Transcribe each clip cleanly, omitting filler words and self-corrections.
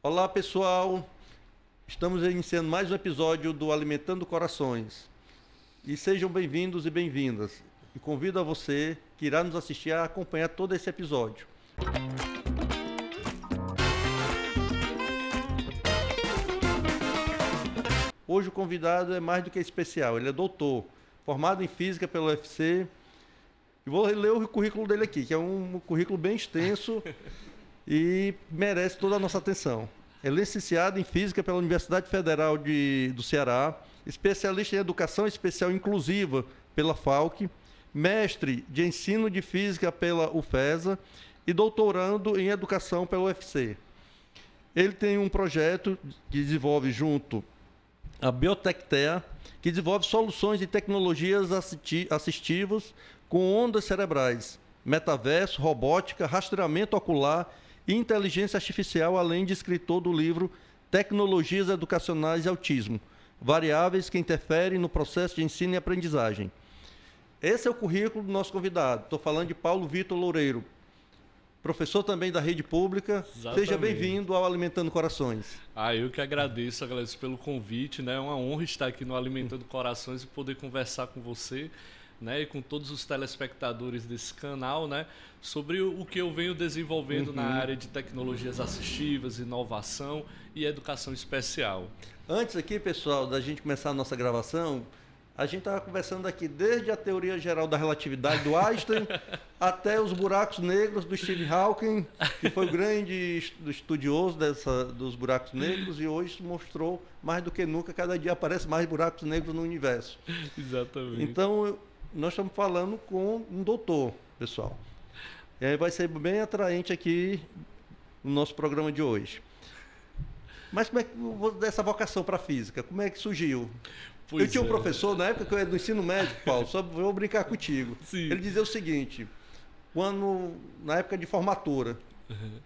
Olá, pessoal. Estamos iniciando mais um episódio do Alimentando Corações. E sejam bem-vindos e bem-vindas. E convido a você que irá nos assistir a acompanhar todo esse episódio. Hoje o convidado é mais do que especial. Ele é doutor, formado em Física pela UFC. E vou ler o currículo dele aqui, que é um currículo bem extenso e merece toda a nossa atenção. É licenciado em Física pela Universidade Federal do Ceará, especialista em Educação Especial Inclusiva pela FALC, mestre de Ensino de Física pela UFESA e doutorando em Educação pela UFC. Ele tem um projeto que desenvolve junto à Biotectea, que desenvolve soluções e tecnologias assistivas com ondas cerebrais, metaverso, robótica, rastreamento ocular e inteligência artificial, além de escritor do livro Tecnologias Educacionais e Autismo, variáveis que interferem no processo de ensino e aprendizagem. Esse é o currículo do nosso convidado. Estou falando de Paulo Vitor Loureiro, professor também da rede pública. Exatamente. Seja bem-vindo ao Alimentando Corações. Eu que agradeço pelo convite, né? É uma honra estar aqui no Alimentando Corações e poder conversar com você, né, e com todos os telespectadores desse canal, né, sobre o que eu venho desenvolvendo na área de tecnologias assistivas, inovação e educação especial. Antes aqui, pessoal, da gente começar a nossa gravação, a gente estava conversando aqui desde a teoria geral da relatividade do Einstein até os buracos negros do Stephen Hawking, que foi o grande estudioso dos buracos negros, e hoje mostrou mais do que nunca, cada dia aparece mais buracos negros no universo. Exatamente. Então, nós estamos falando com um doutor, pessoal. Vai ser bem atraente aqui no nosso programa de hoje. Mas como é que dessa vocação para a física, como é que surgiu? Eu tinha um professor, na época que eu era do ensino médio, Paulo, só vou brincar contigo. Sim. Ele dizia o seguinte, na época de formatura,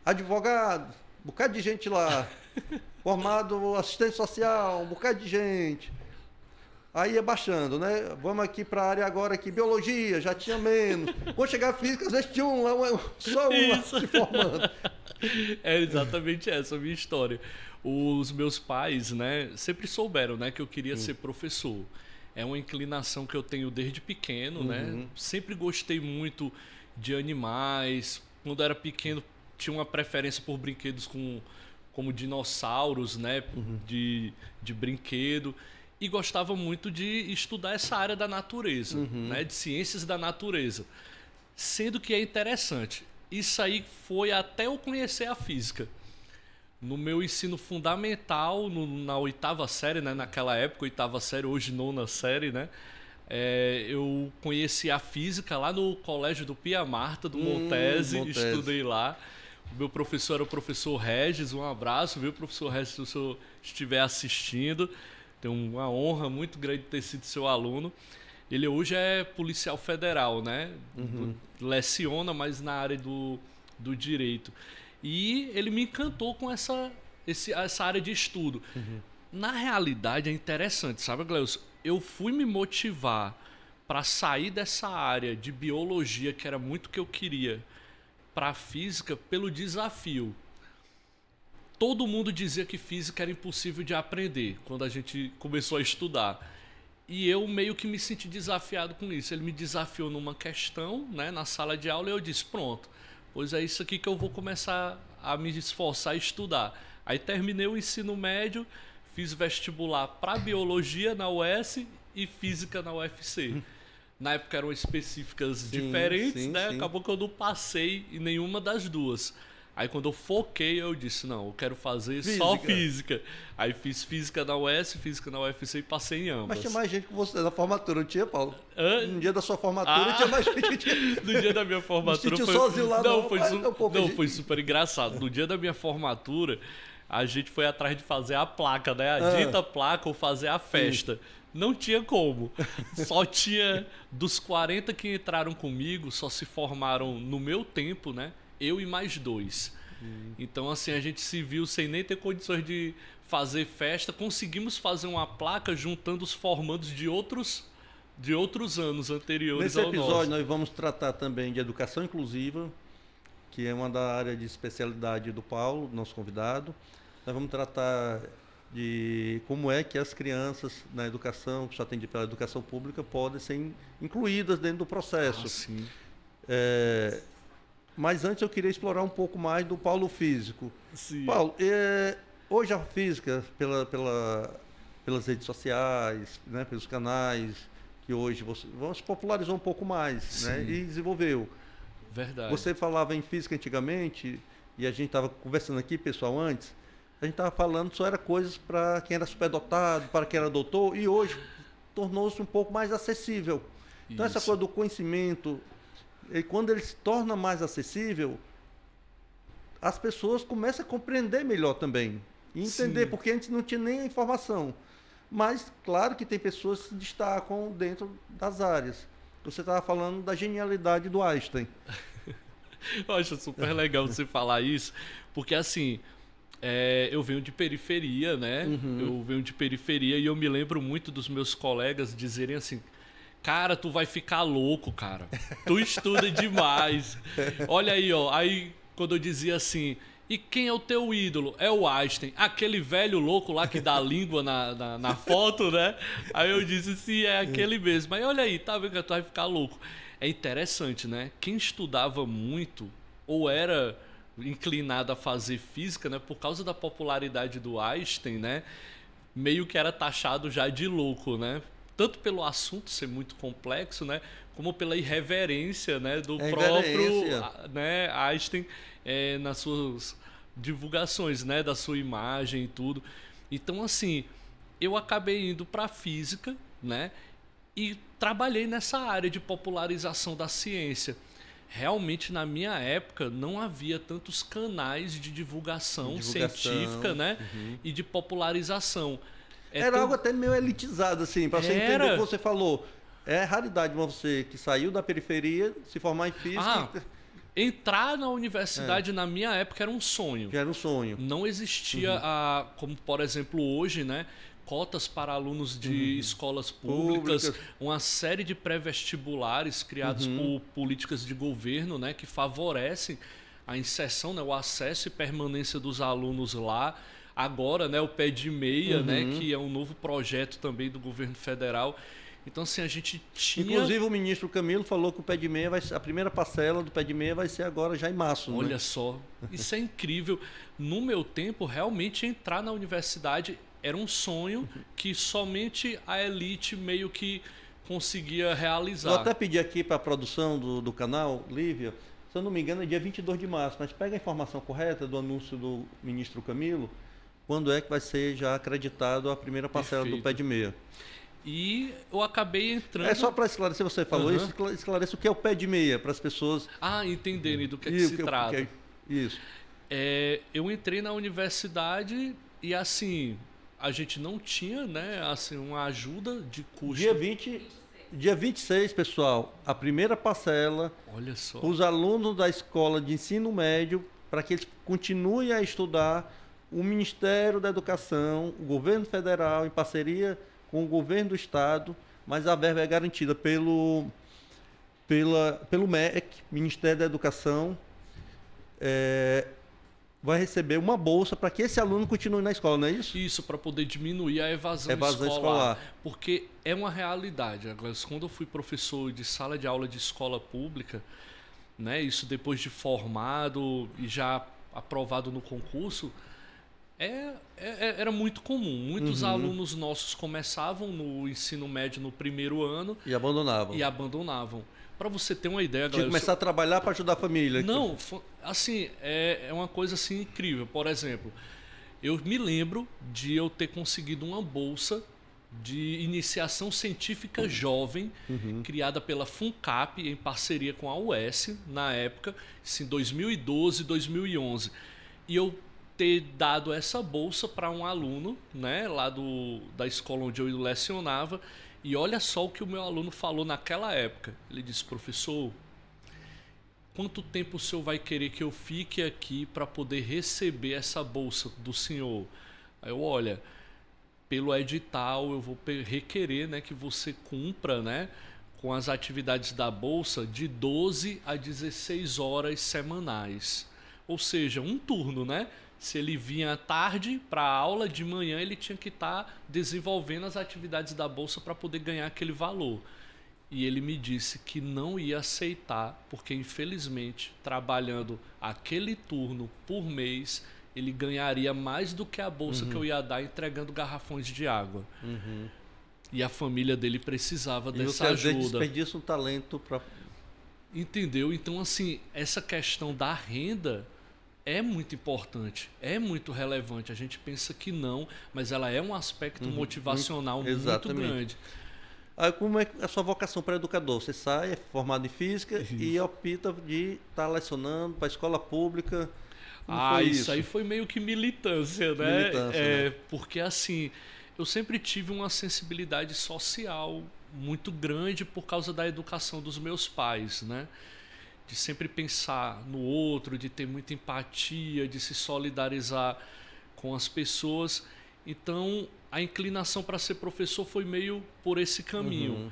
advogado, um bocado de gente lá, formado assistente social, um bocado de gente. Aí ia baixando, né? Vamos aqui para a área agora aqui, biologia, já tinha menos. Quando chegar a física, às vezes tinha só um lá se formando. É exatamente essa a minha história. Os meus pais, né, sempre souberam, né, que eu queria ser professor. É uma inclinação que eu tenho desde pequeno, né? Sempre gostei muito de animais. Quando era pequeno, tinha uma preferência por brinquedos como dinossauros, né, de brinquedo. E gostava muito de estudar essa área da natureza, né, de ciências da natureza. Sendo que é interessante, isso aí foi até eu conhecer a física. No meu ensino fundamental, na 8ª série, né, naquela época, 8ª série, hoje 9ª série, né, eu conheci a física lá no colégio do Pia Marta, do Montese, estudei lá. O meu professor era o professor Regis, um abraço, viu, professor Regis, se o senhor estiver assistindo. Tenho uma honra muito grande de ter sido seu aluno. Ele hoje é policial federal, né? Leciona, mas na área do direito. E ele me encantou com essa área de estudo. Na realidade é interessante, sabe, Gleus? Eu fui me motivar para sair dessa área de biologia, que era muito o que eu queria, para a física pelo desafio. Todo mundo dizia que física era impossível de aprender quando a gente começou a estudar. E eu meio que me senti desafiado com isso. Ele me desafiou numa questão, né, na sala de aula, e eu disse, pronto, pois é isso aqui que eu vou começar a me esforçar a estudar. Aí terminei o ensino médio, fiz vestibular para biologia na UES e física na UFC. Na época eram específicas diferentes, né? Sim. Acabou que eu não passei em nenhuma das duas. Aí quando eu foquei, eu disse, não, eu quero fazer só física. Aí fiz física na UES, física na UFC e passei em ambas. Mas tinha mais gente que você na formatura, não tinha, Paulo? No dia da sua formatura tinha mais gente. No dia da minha formatura foi... sozinho lá, foi super engraçado. No dia da minha formatura, a gente foi atrás de fazer a placa, né? A dita placa ou fazer a festa. Não tinha como. Só tinha, dos 40 que entraram comigo, só se formaram no meu tempo, né? Eu e mais 2. Então, assim, a gente se viu sem nem ter condições de fazer festa. Conseguimos fazer uma placa juntando os formandos de outros anos anteriores ao nosso. Nesse episódio, nós vamos tratar também de educação inclusiva, que é uma da área de especialidade do Paulo, nosso convidado. Nós vamos tratar de como é que as crianças na educação, que só atende pela educação pública, podem ser incluídas dentro do processo. Sim. Mas antes eu queria explorar um pouco mais do Paulo Físico. Sim. Paulo, hoje a física, pelas redes sociais, né, pelos canais, que hoje se popularizou um pouco mais, né, e desenvolveu. Verdade. Você falava em física antigamente, e a gente estava conversando aqui, pessoal, antes, a gente estava falando só era coisas para quem era superdotado, para quem era doutor, e hoje tornou-se um pouco mais acessível. Então, essa coisa do conhecimento, e quando ele se torna mais acessível, as pessoas começam a compreender melhor também. E entender, porque antes não tinha nem a informação. Mas, claro que tem pessoas que se destacam dentro das áreas. Você estava falando da genialidade do Einstein. Eu acho super legal você falar isso, porque assim, eu venho de periferia, né? Eu venho de periferia e eu me lembro muito dos meus colegas dizerem assim: cara, tu vai ficar louco, cara. Tu estuda demais. Olha aí, ó. Aí, quando eu dizia assim, e quem é o teu ídolo? É o Einstein. Aquele velho louco lá que dá língua na foto, né? Aí eu disse, sim, é aquele mesmo. Mas olha aí, tá vendo que tu vai ficar louco. É interessante, né? Quem estudava muito ou era inclinado a fazer física, né? Por causa da popularidade do Einstein, né? Meio que era taxado já de louco, né? Tanto pelo assunto ser muito complexo, né, como pela irreverência, né, do próprio, né, Einstein nas suas divulgações, né, da sua imagem e tudo. Então, assim, eu acabei indo para a física, né, e trabalhei nessa área de popularização da ciência. Realmente, na minha época, não havia tantos canais de divulgação científica, né, e de popularização. Era algo até meio elitizado, assim, para você entender o que você falou. É raridade você que saiu da periferia se formar em física. Entrar na universidade na minha época era um sonho. Já era um sonho. Não existia, como por exemplo hoje, né, cotas para alunos de escolas públicas, uma série de pré-vestibulares criados por políticas de governo, né, que favorecem a inserção, né, o acesso e permanência dos alunos lá. Agora, né, o Pé de Meia, né, que é um novo projeto também do governo federal. Então, assim, a gente tinha... Inclusive, o ministro Camilo falou que o Pé de Meia vai ser, a primeira parcela do Pé de Meia vai ser agora já em março. Olha só, isso é incrível. No meu tempo, realmente entrar na universidade era um sonho que somente a elite meio que conseguia realizar. Eu até pedi aqui para a produção do canal, Lívia, se eu não me engano é dia 22 de março, mas pega a informação correta do anúncio do ministro Camilo, quando é que vai ser já acreditado a primeira parcela do Pé de Meia. E eu acabei entrando... É só para esclarecer, você falou isso, esclareça o que é o Pé de Meia, para as pessoas... entenderem do que se trata. Isso. Eu entrei na universidade e, assim, a gente não tinha, né, assim, uma ajuda de custo. Dia 26, pessoal, a primeira parcela... Olha só. Os alunos da escola de ensino médio, para que eles continuem a estudar, o Ministério da Educação, o governo federal, em parceria com o governo do estado, mas a verba é garantida pelo MEC, Ministério da Educação, vai receber uma bolsa para que esse aluno continue na escola, não é isso? Isso, para poder diminuir a evasão escolar. Porque é uma realidade. Agora, quando eu fui professor de sala de aula de escola pública, né, isso depois de formado e já aprovado no concurso, era muito comum. Muitos alunos nossos começavam no ensino médio no primeiro ano e abandonavam. Para você ter uma ideia, galera, começar a trabalhar para ajudar a família. Não, assim, é uma coisa assim incrível. Por exemplo, eu me lembro de eu ter conseguido uma bolsa de iniciação científica jovem, criada pela FUNCAP em parceria com a UES na época, em 2012, 2011. E eu ter dado essa bolsa para um aluno, né, lá da escola onde eu lecionava. E olha só o que o meu aluno falou naquela época. Ele disse: professor, quanto tempo o senhor vai querer que eu fique aqui para poder receber essa bolsa do senhor? Aí eu, olha, pelo edital eu vou requerer, né, que você cumpra, né, com as atividades da bolsa de 12 a 16 horas semanais. Ou seja, um turno, né? Se ele vinha à tarde para a aula, de manhã ele tinha que estar desenvolvendo as atividades da bolsa para poder ganhar aquele valor. E ele me disse que não ia aceitar, porque infelizmente, trabalhando aquele turno por mês, ele ganharia mais do que a bolsa que eu ia dar entregando garrafões de água. E a família dele precisava dessa ajuda. E você desperdiça um talento para... Entendeu? Então, assim, essa questão da renda é muito importante, é muito relevante. A gente pensa que não, mas ela é um aspecto motivacional muito grande. Aí, como é a sua vocação para educador? Você sai, é formado em física e opta de estar lecionando para a escola pública. Isso aí foi meio que militância, né? Né? Porque assim, eu sempre tive uma sensibilidade social muito grande por causa da educação dos meus pais, né? De sempre pensar no outro, de ter muita empatia, de se solidarizar com as pessoas. Então, a inclinação para ser professor foi meio por esse caminho.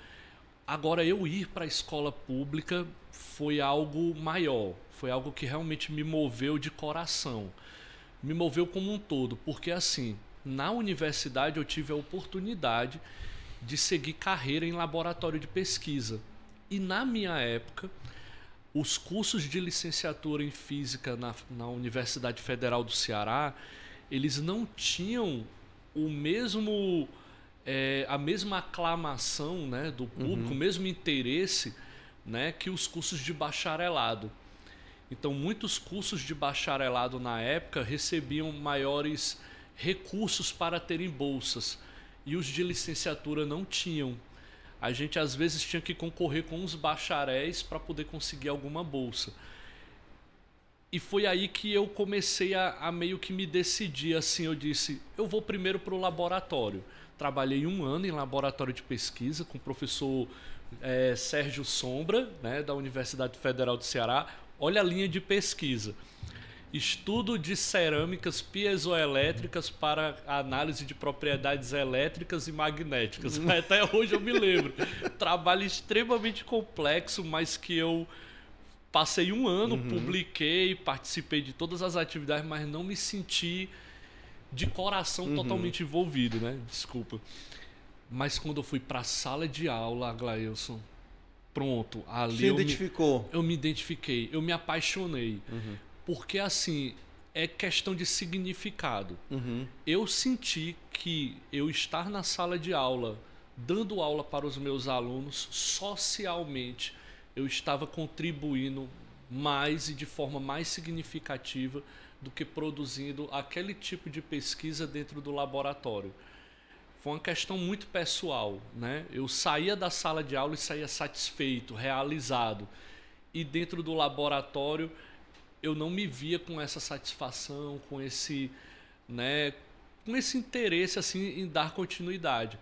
Agora, eu ir para a escola pública foi algo maior, foi algo que realmente me moveu de coração. Me moveu como um todo, porque assim, na universidade eu tive a oportunidade de seguir carreira em laboratório de pesquisa. E na minha época, os cursos de licenciatura em física na Universidade Federal do Ceará, eles não tinham o mesmo, a mesma aclamação, né, do público, o mesmo interesse, né, que os cursos de bacharelado. Então, muitos cursos de bacharelado na época recebiam maiores recursos para terem bolsas e os de licenciatura não tinham. A gente às vezes tinha que concorrer com os bacharéis para poder conseguir alguma bolsa. E foi aí que eu comecei a meio que me decidir, assim, eu disse, eu vou primeiro para o laboratório. Trabalhei 1 ano em laboratório de pesquisa com o professor Sérgio Sombra, né, da Universidade Federal do Ceará. Olha a linha de pesquisa. Estudo de cerâmicas piezoelétricas para análise de propriedades elétricas e magnéticas. Até hoje eu me lembro. Trabalho extremamente complexo, mas que eu passei 1 ano, publiquei, participei de todas as atividades, mas não me senti de coração totalmente envolvido, né? Desculpa. Mas quando eu fui para a sala de aula, Aglailson, pronto, ali eu me identifiquei, eu me apaixonei. Porque assim, é questão de significado. Eu senti que eu estar na sala de aula, dando aula para os meus alunos, socialmente, eu estava contribuindo mais e de forma mais significativa do que produzindo aquele tipo de pesquisa dentro do laboratório. Foi uma questão muito pessoal, né? Eu saía da sala de aula e saía satisfeito, realizado. E dentro do laboratório eu não me via com essa satisfação, com esse, né, com esse interesse assim em dar continuidade.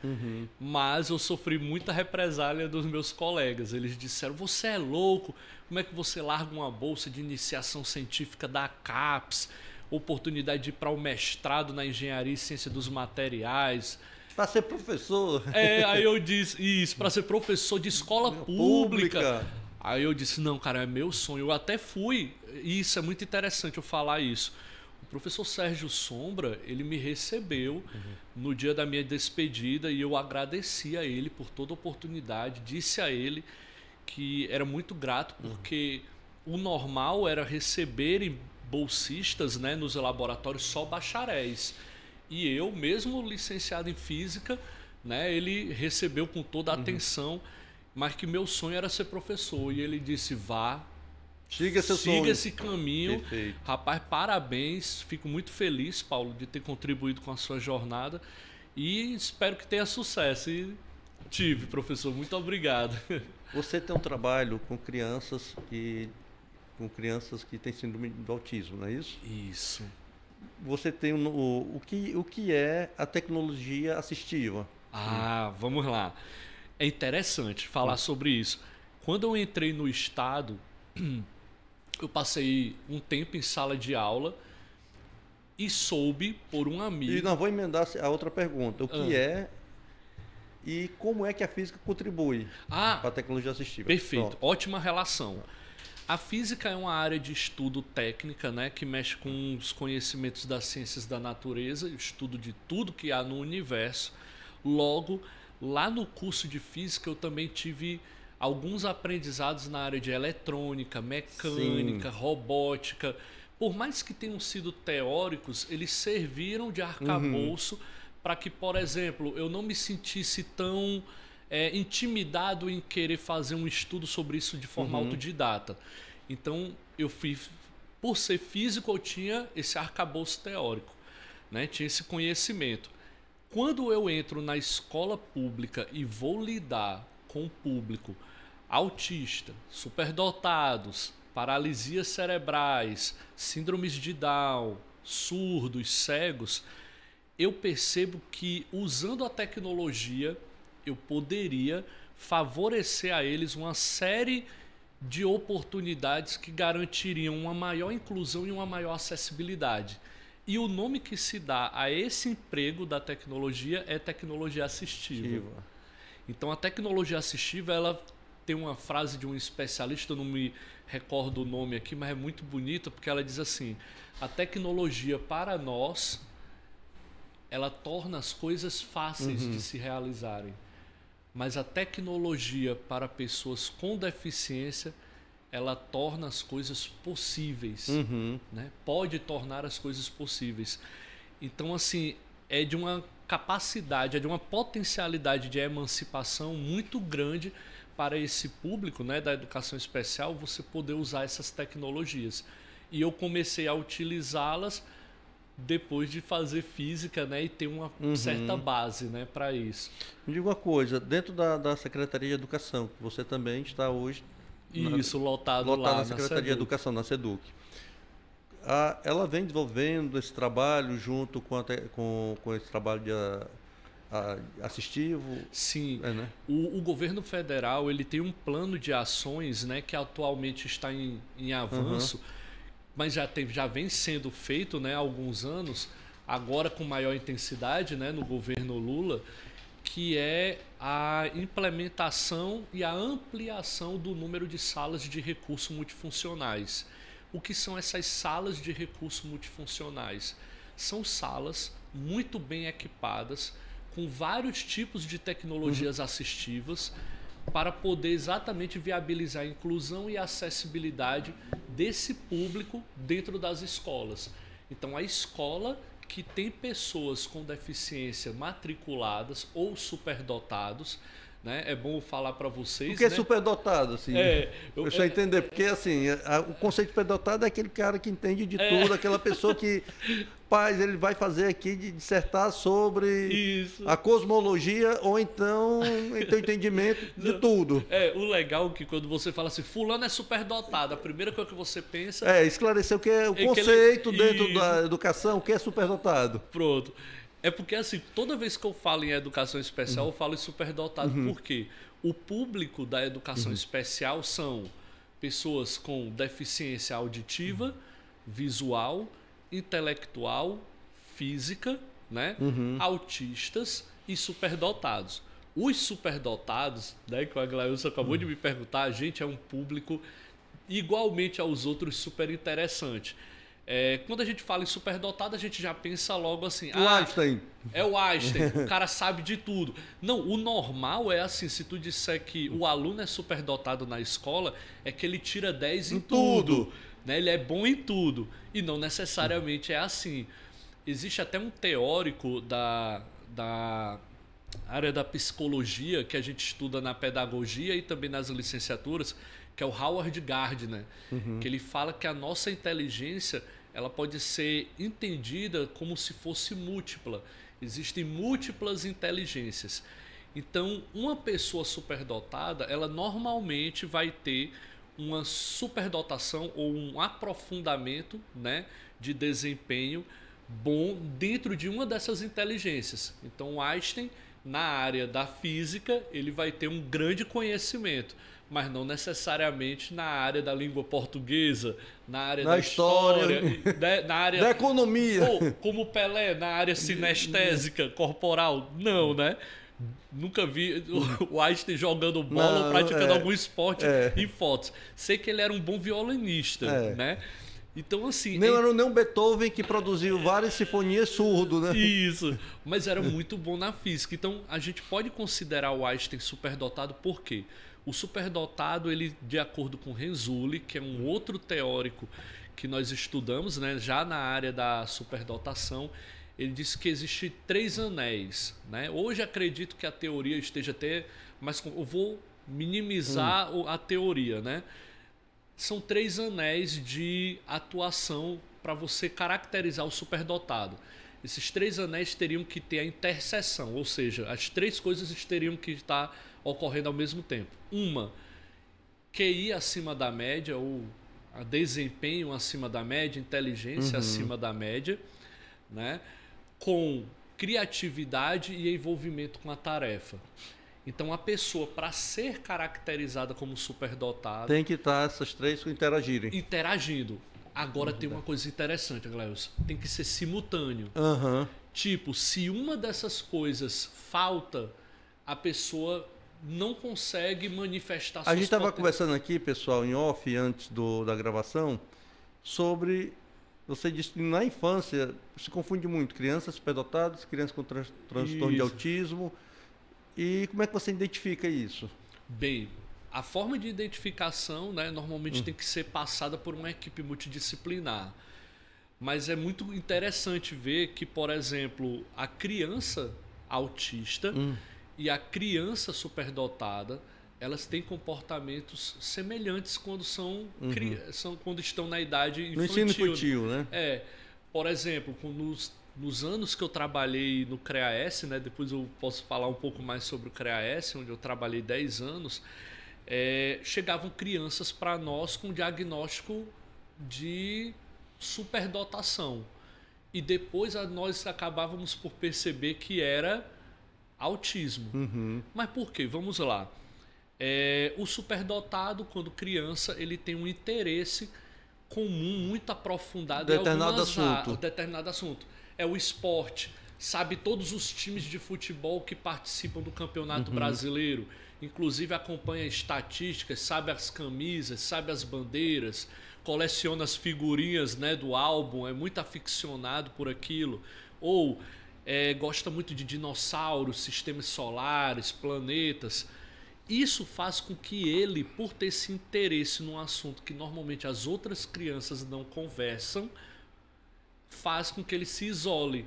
Mas eu sofri muita represália dos meus colegas. Eles disseram, você é louco, como é que você larga uma bolsa de iniciação científica da CAPES, oportunidade de ir para o mestrado na engenharia e ciência dos materiais. Para ser professor. Aí eu disse, isso, para ser professor de escola pública. Aí eu disse, não, cara, é meu sonho. Eu até fui, e isso é muito interessante eu falar isso. O professor Sérgio Sombra, ele me recebeu no dia da minha despedida e eu agradeci a ele por toda a oportunidade. Disse a ele que era muito grato porque o normal era receberem bolsistas, né, nos laboratórios só bacharéis. E eu, mesmo licenciado em física, né, ele recebeu com toda a atenção, mas que meu sonho era ser professor. E ele disse, vá, siga esse caminho. Perfeito. Rapaz, parabéns. Fico muito feliz, Paulo, de ter contribuído com a sua jornada. E espero que tenha sucesso. E tive, professor. Muito obrigado. Você tem um trabalho com crianças que têm síndrome do autismo, não é isso? Isso. Você tem o que é a tecnologia assistiva? Vamos lá. É interessante falar sobre isso. Quando eu entrei no estado, eu passei um tempo em sala de aula e soube por um amigo... E não vou emendar a outra pergunta. O que é e como é que a física contribui para a tecnologia assistiva? Perfeito. Pronto. Ótima relação. A física é uma área de estudo técnica, né, que mexe com os conhecimentos das ciências da natureza, o estudo de tudo que há no universo. Logo, lá no curso de física eu também tive alguns aprendizados na área de eletrônica, mecânica, robótica. Por mais que tenham sido teóricos, eles serviram de arcabouço para que, por exemplo, eu não me sentisse tão intimidado em querer fazer um estudo sobre isso de forma autodidata. Então, por ser físico, eu tinha esse arcabouço teórico, né? Tinha esse conhecimento. Quando eu entro na escola pública e vou lidar com o público autista, superdotados, paralisias cerebrais, síndromes de Down, surdos, cegos, eu percebo que usando a tecnologia eu poderia favorecer a eles uma série de oportunidades que garantiriam uma maior inclusão e uma maior acessibilidade. E o nome que se dá a esse emprego da tecnologia é tecnologia assistiva. Então a tecnologia assistiva, ela tem uma frase de um especialista, eu não me recordo o nome aqui, mas é muito bonita, porque ela diz assim: a tecnologia para nós, ela torna as coisas fáceis de se realizarem. Mas a tecnologia para pessoas com deficiência, ela torna as coisas possíveis. Né? Pode tornar as coisas possíveis. Então, assim, é de uma capacidade, é de uma potencialidade de emancipação muito grande para esse público, né, da educação especial, você poder usar essas tecnologias. E eu comecei a utilizá-las depois de fazer física, né, e ter uma certa base, né, para isso. Me diga uma coisa, dentro da Secretaria de Educação, que você também está hoje... lotado lá na Secretaria de Educação, na SEDUC. Ela vem desenvolvendo esse trabalho junto com esse trabalho de assistivo? Sim. Né? O governo federal, ele tem um plano de ações, né, que atualmente está em avanço, mas já vem sendo feito, né, há alguns anos, agora com maior intensidade, né, no governo Lula, que é a implementação e a ampliação do número de salas de recurso multifuncionais. O que são essas salas de recurso multifuncionais? São salas muito bem equipadas, com vários tipos de tecnologias assistivas, para poder exatamente viabilizar a inclusão e a acessibilidade desse público dentro das escolas. Então, a escola que tem pessoas com deficiência matriculadas ou superdotados, né? É bom falar para vocês. O que é né? superdotado? Assim, eu entender, porque assim, o conceito de superdotado é aquele cara que entende de tudo, aquela pessoa que, ele vai fazer aqui de dissertar sobre a cosmologia ou então tem entendimento de tudo. O legal é que quando você fala assim, fulano é superdotado, a primeira coisa que você pensa... esclarecer o que é o conceito dentro da educação, o que é superdotado. Pronto. É porque, assim, toda vez que eu falo em educação especial, eu falo em superdotado. Por quê? O público da educação especial são pessoas com deficiência auditiva, visual, intelectual, física, né? Autistas e superdotados. Os superdotados, né, que o Aglailson acabou de me perguntar, a gente é um público igualmente aos outros super interessante. Quando a gente fala em superdotado, a gente já pensa logo assim... O Einstein. É o Einstein, o cara sabe de tudo. Não, o normal é assim, se tu disser que o aluno é superdotado na escola, é que ele tira 10 em tudo. Né? Ele é bom em tudo. E não necessariamente é assim. Existe até um teórico da área da psicologia que a gente estuda na pedagogia e também nas licenciaturas, que é o Howard Gardner, que ele fala que a nossa inteligência ela pode ser entendida como se fosse múltipla. Existem múltiplas inteligências. Então, uma pessoa superdotada, ela normalmente vai ter uma superdotação ou um aprofundamento, né, de desempenho bom dentro de uma dessas inteligências. Então, o Einstein, na área da física, ele vai ter um grande conhecimento, mas não necessariamente na área da língua portuguesa, na área da história, na área da economia. Ou, como Pelé, na área sinestésica, corporal. Não, né? Nunca vi o Einstein jogando bola ou praticando algum esporte em fotos. Sei que ele era um bom violinista, né? Então, assim... Nem era nem um Beethoven que produziu várias sinfonias surdo, né? Isso. Mas era muito bom na física. Então, a gente pode considerar o Einstein superdotado por quê? O superdotado, ele, de acordo com Renzulli, que é um outro teórico que nós estudamos, né, já na área da superdotação, ele disse que existe 3 anéis, né? Hoje acredito que a teoria esteja até... Mas eu vou minimizar a teoria, né? São 3 anéis de atuação para você caracterizar o superdotado. Esses 3 anéis teriam que ter a interseção, ou seja, as 3 coisas teriam que estar ocorrendo ao mesmo tempo. Uma, QI acima da média, ou desempenho acima da média, inteligência acima da média, né? Com criatividade e envolvimento com a tarefa. Então, a pessoa, para ser caracterizada como superdotada... Tem que estar essas 3 interagirem. Interagindo. Agora tem uma coisa interessante, Gleus. Tem que ser simultâneo. Tipo, se uma dessas coisas falta, a pessoa não consegue manifestar A gente estava conversando aqui, pessoal, em off, antes da gravação, sobre... Você disse que na infância se confunde muito crianças superdotadas, crianças com transtorno de autismo. E como é que você identifica isso? Bem, a forma de identificação, né, normalmente tem que ser passada por uma equipe multidisciplinar. Mas é muito interessante ver que, por exemplo, a criança autista e a criança superdotada, elas têm comportamentos semelhantes quando quando estão na idade infantil. No ensino infantil, né? Por exemplo, nos anos que eu trabalhei no CREAS, né, depois eu posso falar um pouco mais sobre o CREAS, onde eu trabalhei 10 anos, chegavam crianças para nós com diagnóstico de superdotação. E depois nós acabávamos por perceber que era autismo. Mas por quê? Vamos lá. O superdotado, quando criança, ele tem um interesse comum muito aprofundado em determinado assunto. É o esporte, sabe todos os times de futebol que participam do Campeonato Brasileiro, inclusive acompanha estatísticas, sabe as camisas, sabe as bandeiras, coleciona as figurinhas, né, do álbum, é muito aficionado por aquilo. Ou gosta muito de dinossauros, sistemas solares, planetas. Isso faz com que ele, por ter esse interesse num assunto que normalmente as outras crianças não conversam, faz com que ele se isole.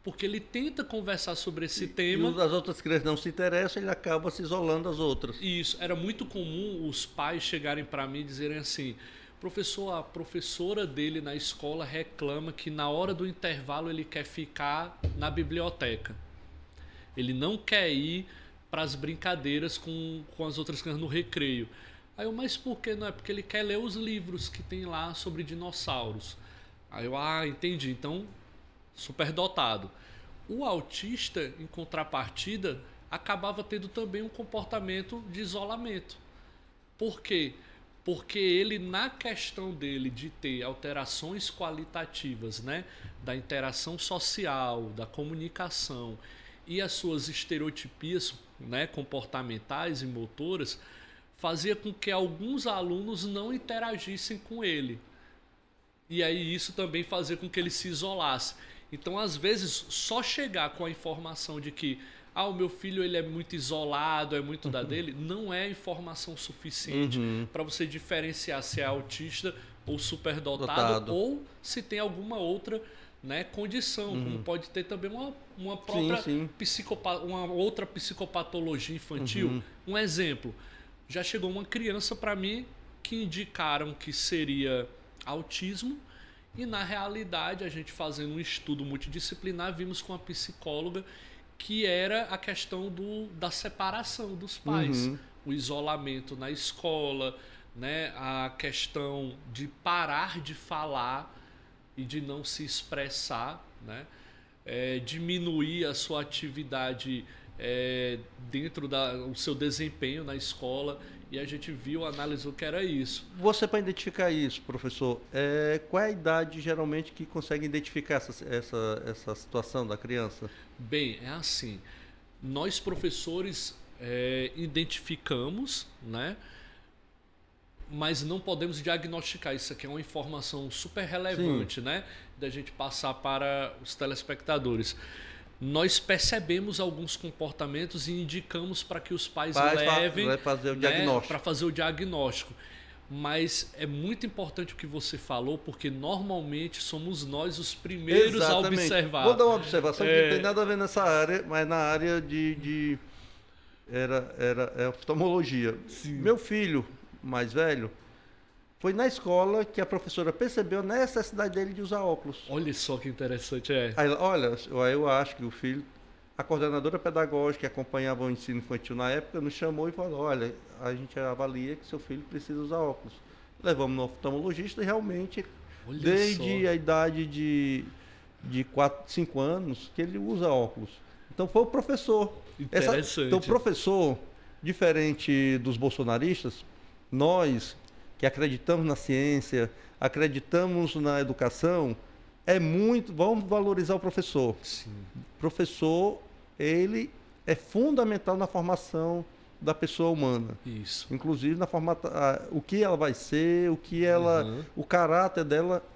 Porque ele tenta conversar sobre esse tema. E as outras crianças não se interessam, ele acaba se isolando das outras. Isso. Era muito comum os pais chegarem para mim e dizerem assim: professor, a professora dele na escola reclama que na hora do intervalo ele quer ficar na biblioteca. Ele não quer ir para as brincadeiras com as outras crianças no recreio. Aí eu, mas por que não? É porque ele quer ler os livros que tem lá sobre dinossauros. Aí eu, entendi. Então, superdotado. O autista, em contrapartida, acabava tendo também um comportamento de isolamento. Por quê? Porque ele, na questão dele de ter alterações qualitativas, né, da interação social, da comunicação e as suas estereotipias, né, comportamentais e motoras, fazia com que alguns alunos não interagissem com ele. E aí isso também fazia com que ele se isolasse. Então, às vezes, só chegar com a informação de que o meu filho ele é muito isolado, é muito da dele, não é informação suficiente para você diferenciar se é autista ou superdotado ou se tem alguma outra, né, condição, como pode ter também uma própria uma outra psicopatologia infantil. Um exemplo, já chegou uma criança para mim que indicaram que seria autismo e na realidade a gente fazendo um estudo multidisciplinar vimos com a psicóloga que era a questão da separação dos pais, o isolamento na escola, né, a questão de parar de falar e de não se expressar, né, diminuir a sua atividade dentro do seu desempenho na escola, e a gente viu, analisou que era isso. Você, para identificar isso, professor, qual é a idade geralmente que consegue identificar essa situação da criança? Bem, é assim, nós professores identificamos, né? Mas não podemos diagnosticar. Isso aqui é uma informação super relevante, né? Da gente passar para os telespectadores. Nós percebemos alguns comportamentos e indicamos para que os pais levem, vai fazer o diagnóstico. Para fazer o diagnóstico. Mas é muito importante o que você falou, porque normalmente somos nós os primeiros a observar. Vou dar uma observação que não tem nada a ver nessa área, mas na área era oftalmologia. Sim. Meu filho mais velho foi na escola que a professora percebeu a necessidade dele de usar óculos. Olha só que interessante Aí, olha, eu acho que o filho, a coordenadora pedagógica que acompanhava o ensino infantil na época nos chamou e falou: olha, a gente avalia que seu filho precisa usar óculos. Levamos no oftalmologista e realmente, Olha desde só. a idade de 4, 5 anos, que ele usa óculos. Então foi o professor. Interessante. Então o professor, diferente dos bolsonaristas, nós que acreditamos na ciência, acreditamos na educação, vamos valorizar o professor. Sim. O professor, ele é fundamental na formação da pessoa humana. Isso. Inclusive na o que ela vai ser, o caráter dela.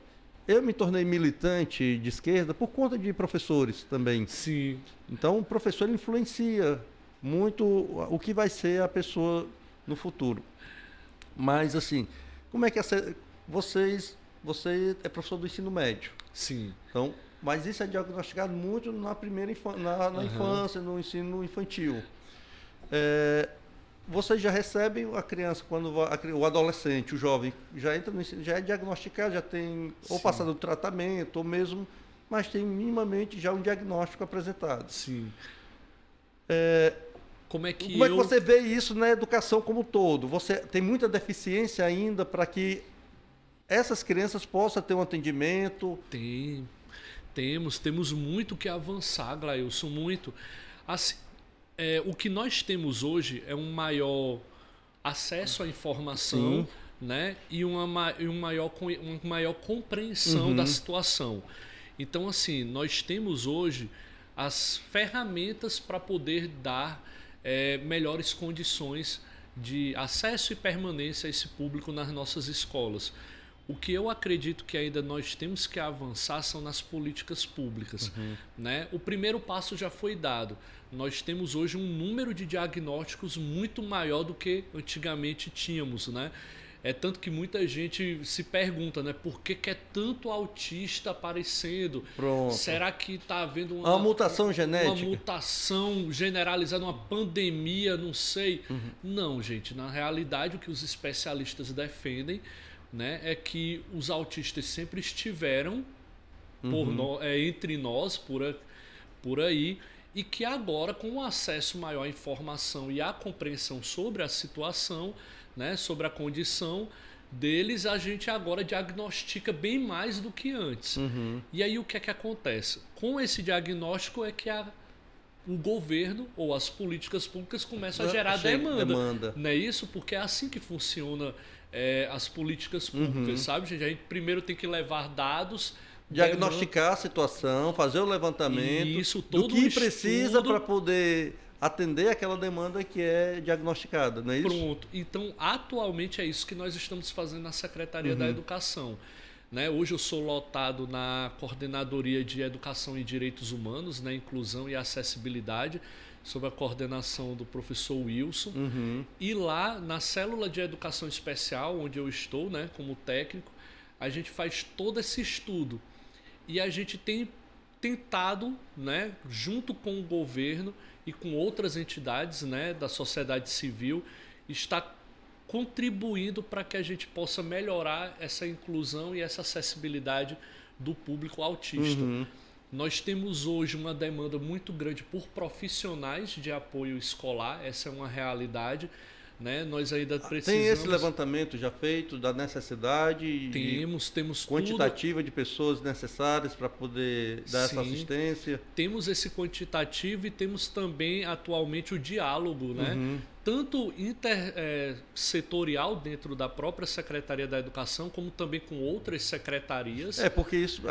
Eu me tornei militante de esquerda por conta de professores também. Sim. Então o professor ele influencia muito o que vai ser a pessoa no futuro. Mas assim, como é que você é professor do ensino médio? Sim. Então, mas isso é diagnosticado muito na primeira infância, no ensino infantil. Vocês já recebem a criança, o adolescente, o jovem, já entra no ensino, já é diagnosticado, já tem ou passado o tratamento, ou mesmo, mas tem minimamente já um diagnóstico apresentado. Sim. Como é que você vê isso na educação como um todo? Você tem muita deficiência ainda para que essas crianças possam ter um atendimento? Temos muito que avançar, Glailson, muito. Assim, o que nós temos hoje é um maior acesso à informação, né? E uma maior compreensão da situação. Então, assim, nós temos hoje as ferramentas para poder dar melhores condições de acesso e permanência a esse público nas nossas escolas. O que eu acredito que ainda nós temos que avançar são nas políticas públicas. Né? O primeiro passo já foi dado. Nós temos hoje um número de diagnósticos muito maior do que antigamente tínhamos. Né? Tanto que muita gente se pergunta, né, por que é tanto autista aparecendo? Pronto. Será que está havendo uma mutação genética? Uma mutação generalizada, uma pandemia, não sei. Não, gente. Na realidade, o que os especialistas defendem, né, é que os autistas sempre estiveram entre nós, por aí, e que agora, com o acesso maior à informação e à compreensão sobre a situação, né, sobre a condição deles, a gente agora diagnostica bem mais do que antes. E aí o que é que acontece? Com esse diagnóstico é que o governo ou as políticas públicas começam a gerar demanda. Não é isso? Porque é assim que funciona as políticas públicas, sabe, gente? A gente primeiro tem que levar dados, diagnosticar a situação, fazer o levantamento do que precisa para poder atender aquela demanda que é diagnosticada, não é isso? Pronto. Então, atualmente é isso que nós estamos fazendo na Secretaria da Educação. Né? Hoje eu sou lotado na Coordenadoria de Educação e Direitos Humanos, né? Inclusão e Acessibilidade, sob a coordenação do professor Wilson. E lá, na Célula de Educação Especial, onde eu estou, né, como técnico, a gente faz todo esse estudo. E a gente tem tentado, né, junto com o governo e com outras entidades, né, da sociedade civil, está contribuindo para que a gente possa melhorar essa inclusão e essa acessibilidade do público autista. Nós temos hoje uma demanda muito grande por profissionais de apoio escolar, essa é uma realidade. Né? Nós ainda precisamos... Tem esse levantamento já feito da necessidade? Temos quantitativa de pessoas necessárias para poder dar essa assistência? Temos esse quantitativo e temos também atualmente o diálogo, né? Tanto intersetorial dentro da própria Secretaria da Educação, como também com outras secretarias. Porque isso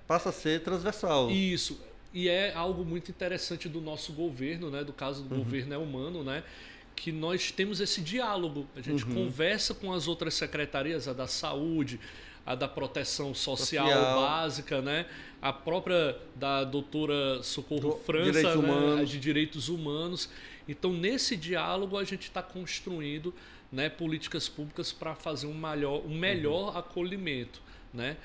passa a ser transversal. Isso. E é algo muito interessante do nosso governo, né? Do caso do governo é humano, né? Que nós temos esse diálogo. A gente conversa com as outras secretarias, a da saúde, a da proteção social básica, né? A própria da doutora Socorro França, né? A de direitos humanos. Então, nesse diálogo, a gente está construindo, né, políticas públicas para fazer um melhor acolhimento, né?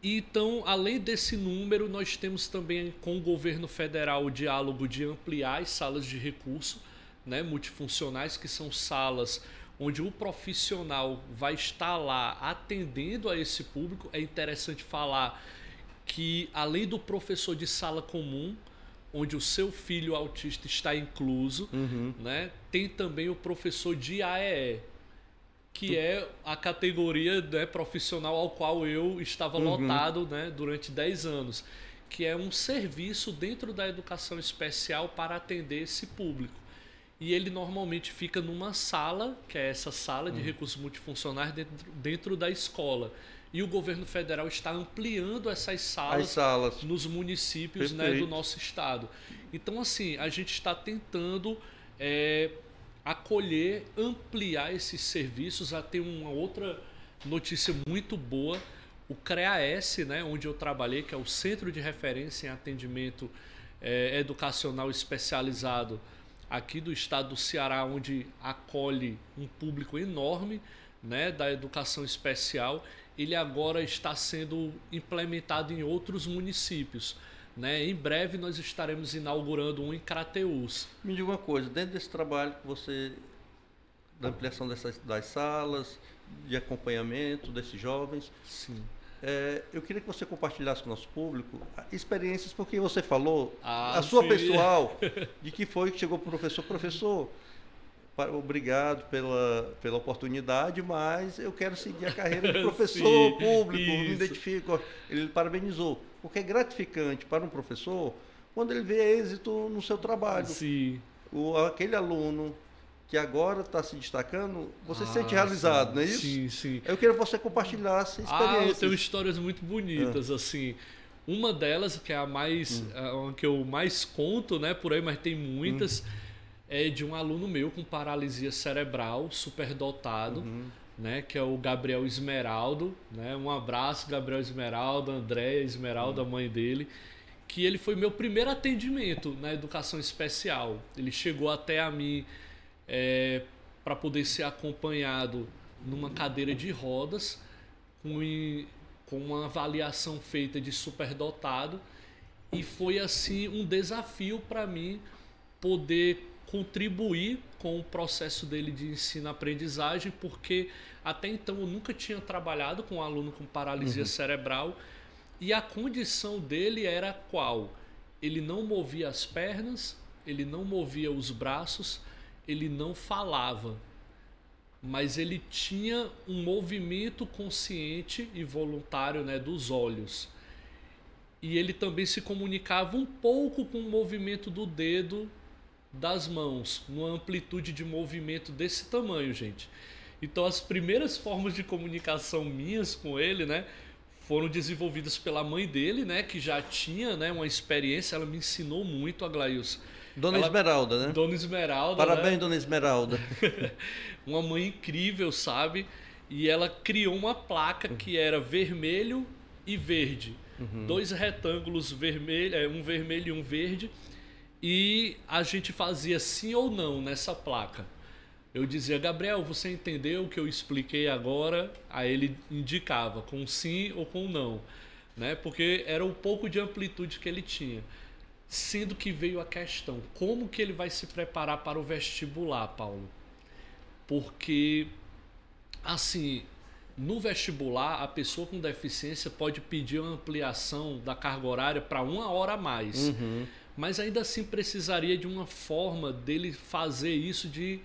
Então, além desse número, nós temos também com o governo federal o diálogo de ampliar as salas de recurso, né, multifuncionais, que são salas onde o profissional vai estar lá atendendo a esse público. É interessante falar que, além do professor de sala comum, onde o seu filho autista está incluso, né, tem também o professor de AEE, que é a categoria, né, profissional ao qual eu estava lotado, né, durante 10 anos, que é um serviço dentro da educação especial para atender esse público. E ele normalmente fica numa sala, que é essa sala de recursos multifuncionais dentro da escola. E o governo federal está ampliando essas salas nos municípios, né, do nosso estado. Então, assim, a gente está tentando acolher, ampliar esses serviços. Tem uma outra notícia muito boa. O CREAS, né, onde eu trabalhei, que é o Centro de Referência em Atendimento Educacional Especializado aqui do estado do Ceará, onde acolhe um público enorme, né, da educação especial. Ele agora está sendo implementado em outros municípios, né? Em breve nós estaremos inaugurando um em Crateús. Me diga uma coisa, dentro desse trabalho que você, da ampliação das salas, de acompanhamento desses jovens, sim, eu queria que você compartilhasse com o nosso público experiências, porque você falou, a sua pessoal, de que foi que chegou para o professor, obrigado pela oportunidade, mas eu quero seguir a carreira de professor público, me identifico. Ele parabenizou, porque é gratificante para um professor quando ele vê êxito no seu trabalho. Sim. Aquele aluno que agora está se destacando, você se sente realizado, não é isso? Sim, sim. Eu queria que você compartilhasse experiências. Eu tenho histórias muito bonitas, assim. Uma delas, que é a que eu mais conto, né, por aí, mas tem muitas, é de um aluno meu com paralisia cerebral, superdotado, né, que é o Gabriel Esmeraldo, né? Um abraço, Gabriel Esmeraldo, Andréia Esmeraldo, a mãe dele, que ele foi meu primeiro atendimento na educação especial. Ele chegou até a mim para poder ser acompanhado numa cadeira de rodas, com uma avaliação feita de superdotado, e foi assim um desafio para mim poder contribuir com o processo dele de ensino-aprendizagem, porque até então eu nunca tinha trabalhado com um aluno com paralisia cerebral, e a condição dele era qual? Ele não movia as pernas, ele não movia os braços, ele não falava, mas ele tinha um movimento consciente e voluntário, né, dos olhos. E ele também se comunicava um pouco com o movimento do dedo das mãos, numa amplitude de movimento desse tamanho, gente. Então as primeiras formas de comunicação minhas com ele, né, foram desenvolvidas pela mãe dele, né, que já tinha, né, uma experiência. Ela me ensinou muito, Aglailson. Esmeralda, né? Dona Esmeralda. Parabéns, né? Dona Esmeralda. Uma mãe incrível, sabe? E ela criou uma placa que era vermelho e verde. 2 retângulos vermelho, um vermelho e um verde. E a gente fazia sim ou não nessa placa. Eu dizia, Gabriel, você entendeu o que eu expliquei agora? Aí ele indicava com sim ou com não, né? Porque era o pouco de amplitude que ele tinha. Sendo que veio a questão, como que ele vai se preparar para o vestibular, Paulo? Porque, assim, no vestibular, a pessoa com deficiência pode pedir uma ampliação da carga horária para 1 hora a mais. Mas ainda assim precisaria de uma forma dele fazer isso de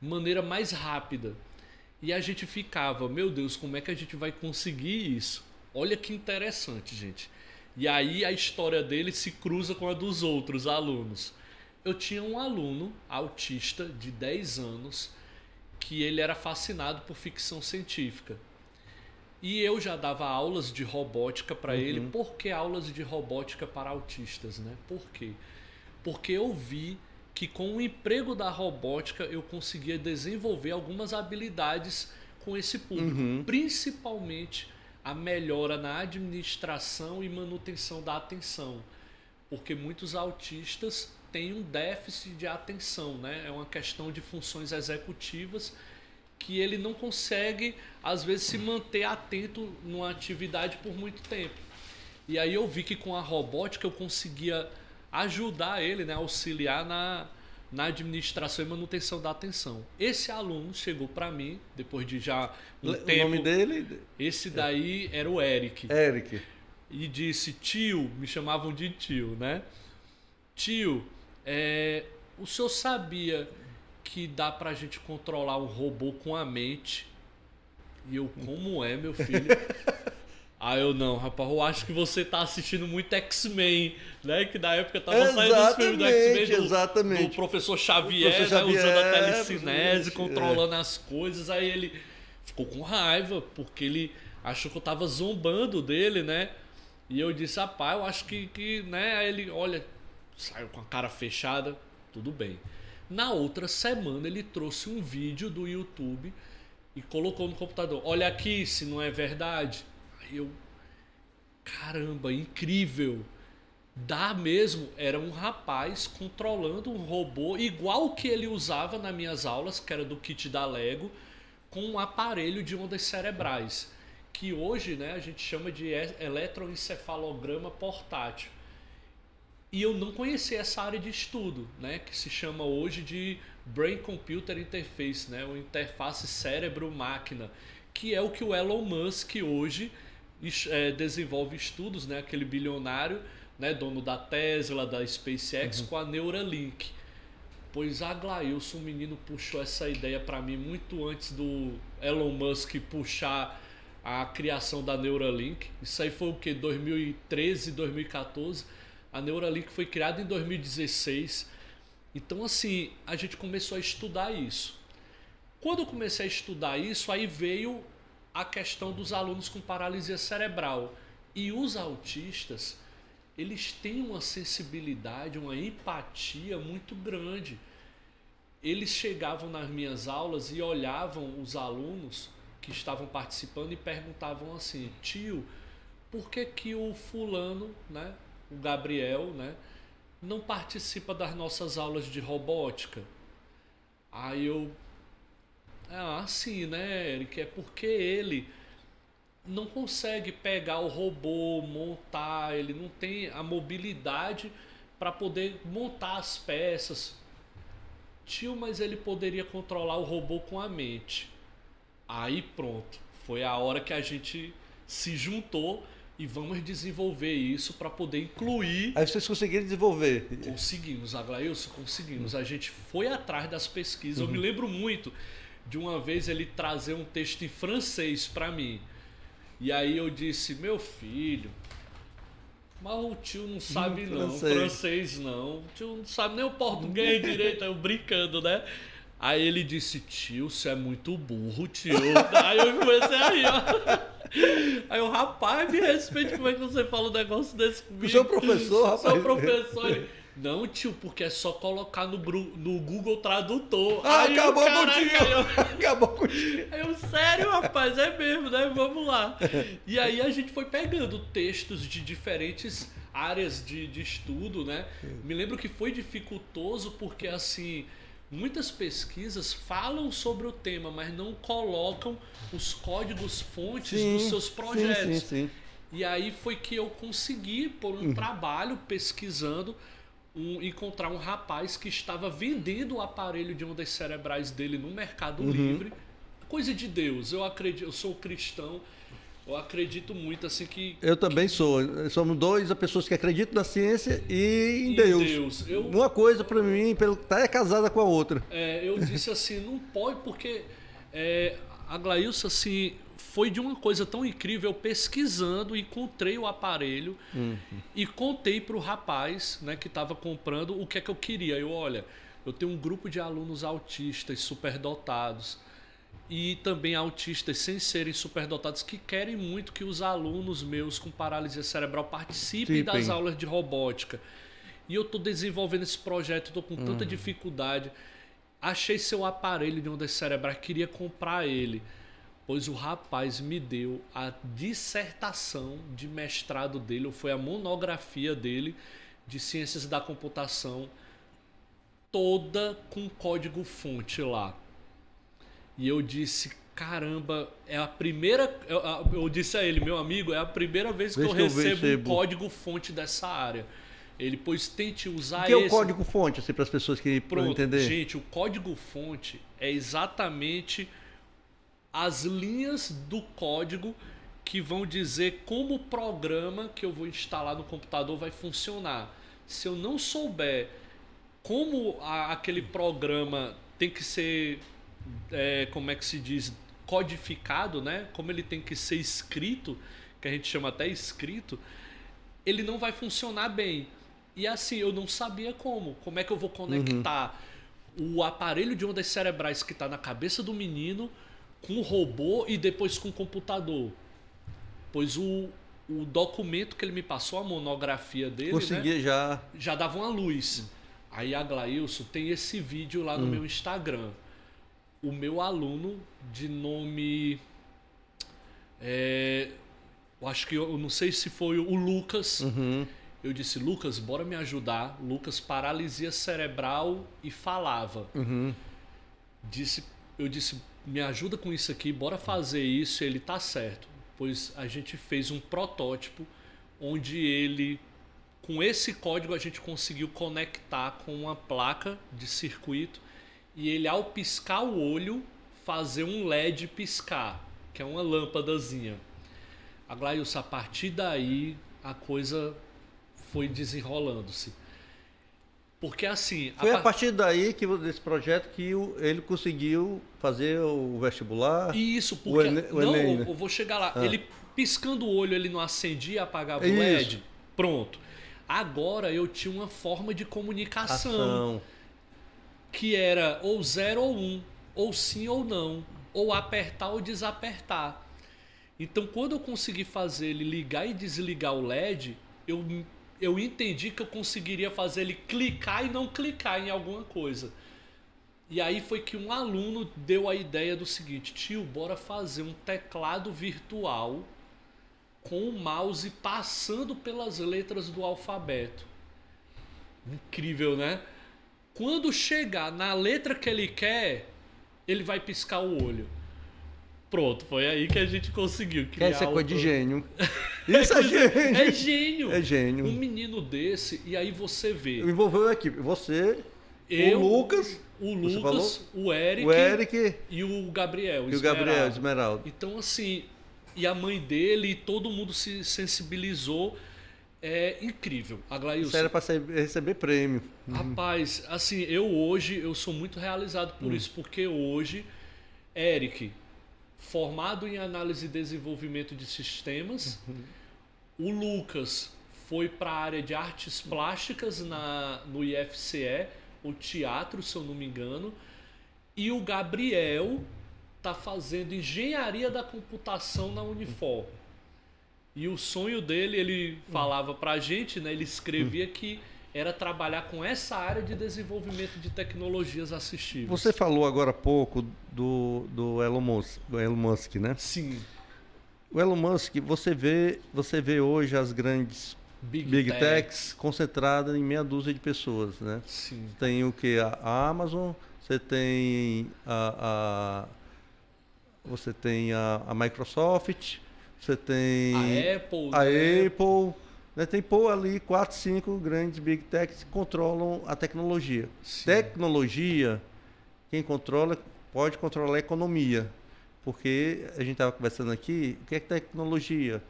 maneira mais rápida. E a gente ficava, meu Deus, como é que a gente vai conseguir isso? Olha que interessante, gente. E aí a história dele se cruza com a dos outros alunos. Eu tinha um aluno autista de 10 anos que ele era fascinado por ficção científica. E eu já dava aulas de robótica para ele. Por que aulas de robótica para autistas, né? Por quê? Porque eu vi que com o emprego da robótica eu conseguia desenvolver algumas habilidades com esse público. Principalmente a melhora na administração e manutenção da atenção. Porque muitos autistas têm um déficit de atenção, né? É uma questão de funções executivas que ele não consegue, às vezes, se manter atento numa atividade por muito tempo. E aí eu vi que com a robótica eu conseguia ajudar ele, né, auxiliar na administração e manutenção da atenção. Esse aluno chegou para mim, depois de já um tempo... O nome dele? Esse daí era o Eric. Eric. E disse, tio, me chamavam de tio, né? Tio, o senhor sabia que dá pra gente controlar um robô com a mente? E eu, como é, meu filho? Aí eu, não, rapaz, eu acho que você tá assistindo muito X-Men, né? Que na época tava saindo os filmes do X-Men do professor Xavier, né? Usando a telecinese, controlando as coisas. Aí ele ficou com raiva, porque ele achou que eu tava zombando dele, né? E eu disse, rapaz, eu acho que né? Aí ele, olha, saiu com a cara fechada, tudo bem. Na outra semana ele trouxe um vídeo do YouTube e colocou no computador. Olha aqui, se não é verdade. Aí eu, caramba, incrível. Dá mesmo, era um rapaz controlando um robô igual o que ele usava nas minhas aulas, que era do kit da Lego, com um aparelho de ondas cerebrais, que hoje, né, a gente chama de eletroencefalograma portátil. E eu não conhecia essa área de estudo, né, que se chama hoje de Brain Computer Interface, né, ou interface cérebro-máquina, que é o que o Elon Musk hoje desenvolve estudos, né, aquele bilionário, né, dono da Tesla, da SpaceX, com a Neuralink. Pois a Glailson, o menino, puxou essa ideia para mim muito antes do Elon Musk puxar a criação da Neuralink. Isso aí foi o que? 2013, 2014. A Neuralink foi criada em 2016. Então, assim, a gente começou a estudar isso. Quando eu comecei a estudar isso, aí veio a questão dos alunos com paralisia cerebral. E os autistas, eles têm uma sensibilidade, uma empatia muito grande. Eles chegavam nas minhas aulas e olhavam os alunos que estavam participando e perguntavam assim, tio, por que que o fulano, né, o Gabriel, né, não participa das nossas aulas de robótica? Aí eu, assim, né, Eric, é porque ele não consegue pegar o robô, montar, ele não tem a mobilidade para poder montar as peças. Tio, mas ele poderia controlar o robô com a mente. Aí pronto, foi a hora que a gente se juntou e vamos desenvolver isso para poder incluir. Aí vocês conseguiram desenvolver? Conseguimos, Aglailson, conseguimos. A gente foi atrás das pesquisas. Eu me lembro muito de uma vez ele trazer um texto em francês para mim. E aí eu disse, meu filho, mas o tio não sabe não, francês não. O tio não sabe nem o português direito, aí eu brincando, né? Aí ele disse, tio, você é muito burro, tio. Aí eu comecei a rir, ó. Aí o rapaz, me respeite, como é que você fala um negócio desse comigo? O seu professor, rapaz. Seu professor, ele, não, tio, porque é só colocar no Google Tradutor. Aí acabou contigo. Acabou contigo. Aí eu, sério, rapaz, é mesmo, né? Vamos lá. E aí a gente foi pegando textos de diferentes áreas de estudo, né? Me lembro que foi dificultoso porque, assim, muitas pesquisas falam sobre o tema, mas não colocam os códigos-fontes dos seus projetos. Sim. E aí foi que eu consegui, por um trabalho, pesquisando, encontrar um rapaz que estava vendendo o aparelho de ondas cerebrais dele no Mercado Livre. Coisa de Deus. Eu acredito, eu sou cristão, eu acredito muito assim que... Eu também sou. Somos dois pessoas que acreditam na ciência e em Deus. Uma coisa para mim, tá casada com a outra. Eu disse assim, não pode, porque a Glailson, assim, foi de uma coisa tão incrível. Eu pesquisando, encontrei o aparelho e contei para o rapaz, né, que estava comprando o que é que eu queria. Olha, eu tenho um grupo de alunos autistas superdotados e também autistas sem serem superdotados que querem muito que os alunos meus com paralisia cerebral participem das aulas de robótica. E eu estou desenvolvendo esse projeto, estou com tanta dificuldade. Achei seu aparelho de ondas cerebrais, queria comprar ele. Pois o rapaz me deu a dissertação de mestrado dele, ou foi a monografia dele, de ciências da computação, toda com código-fonte lá. E eu disse, caramba, é a primeira... Eu disse a ele, meu amigo, é a primeira vez que eu recebo um código-fonte dessa área. Ele, pois tente usar esse... O que é o código-fonte, assim, para as pessoas que não entender? Gente, o código-fonte é exatamente as linhas do código que vão dizer como o programa que eu vou instalar no computador vai funcionar. Se eu não souber como aquele programa tem que ser... como é que se diz, codificado, né? Como ele tem que ser escrito, que a gente chama até escrito, ele não vai funcionar bem. E assim, eu não sabia como é que eu vou conectar o aparelho de ondas cerebrais que está na cabeça do menino com o robô e depois com o computador. Pois o documento que ele me passou, a monografia dele, conseguia, já dava uma luz. Aí, Aglailson, tem esse vídeo lá no meu Instagram. O meu aluno de nome... eu acho que eu não sei se foi o Lucas. Eu disse, Lucas, bora me ajudar. Lucas, paralisia cerebral e falava. Eu disse, me ajuda com isso aqui, bora fazer isso. E ele, tá certo. Pois a gente fez um protótipo onde ele... Com esse código a gente conseguiu conectar com uma placa de circuito e ele, ao piscar o olho, fazer um LED piscar, que é uma lâmpadazinha. Aglailson, a partir daí a coisa foi desenrolando-se. Porque assim... Foi a partir daí, desse projeto, que ele conseguiu fazer o vestibular? Isso, porque... Enem, né? Eu vou chegar lá. Ele piscando o olho, ele não acendia e apagava o LED? Pronto. Agora eu tinha uma forma de comunicação que era ou 0 ou 1, ou sim ou não, ou apertar ou desapertar. Então, quando eu consegui fazer ele ligar e desligar o LED, eu entendi que eu conseguiria fazer ele clicar e não clicar em alguma coisa. E aí foi que um aluno deu a ideia do seguinte, tio, bora fazer um teclado virtual com o mouse passando pelas letras do alfabeto. Incrível, né? Quando chegar na letra que ele quer, ele vai piscar o olho. Pronto, foi aí que a gente conseguiu criar. Essa é coisa de gênio. Isso é gênio. É gênio. É gênio. Um menino desse, e aí você vê. Envolveu a equipe. Você, eu, o Lucas, o Eric e o Gabriel. E o Gabriel Esmeralda. Então, assim, e a mãe dele, todo mundo se sensibilizou. É incrível. Aglailson, isso era para receber prêmio. Rapaz, assim, eu sou muito realizado por isso, porque hoje, Eric, formado em análise e desenvolvimento de sistemas, o Lucas foi para a área de artes plásticas no IFCE, o teatro, se eu não me engano, e o Gabriel está fazendo engenharia da computação na Unifor. E o sonho dele, ele falava pra gente, né? Ele escrevia que era trabalhar com essa área de desenvolvimento de tecnologias assistíveis. Você falou agora há pouco do Elon Musk, né? Sim. O Elon Musk, você vê hoje as grandes Big Techs concentradas em meia dúzia de pessoas, né? Sim. Tem o que? A Amazon, você tem a Microsoft... Você tem a Apple, né? Tem ali 4, 5 grandes Big Techs que controlam a tecnologia. Sim. Tecnologia, quem controla, pode controlar a economia. Porque a gente estava conversando aqui, o que é tecnologia?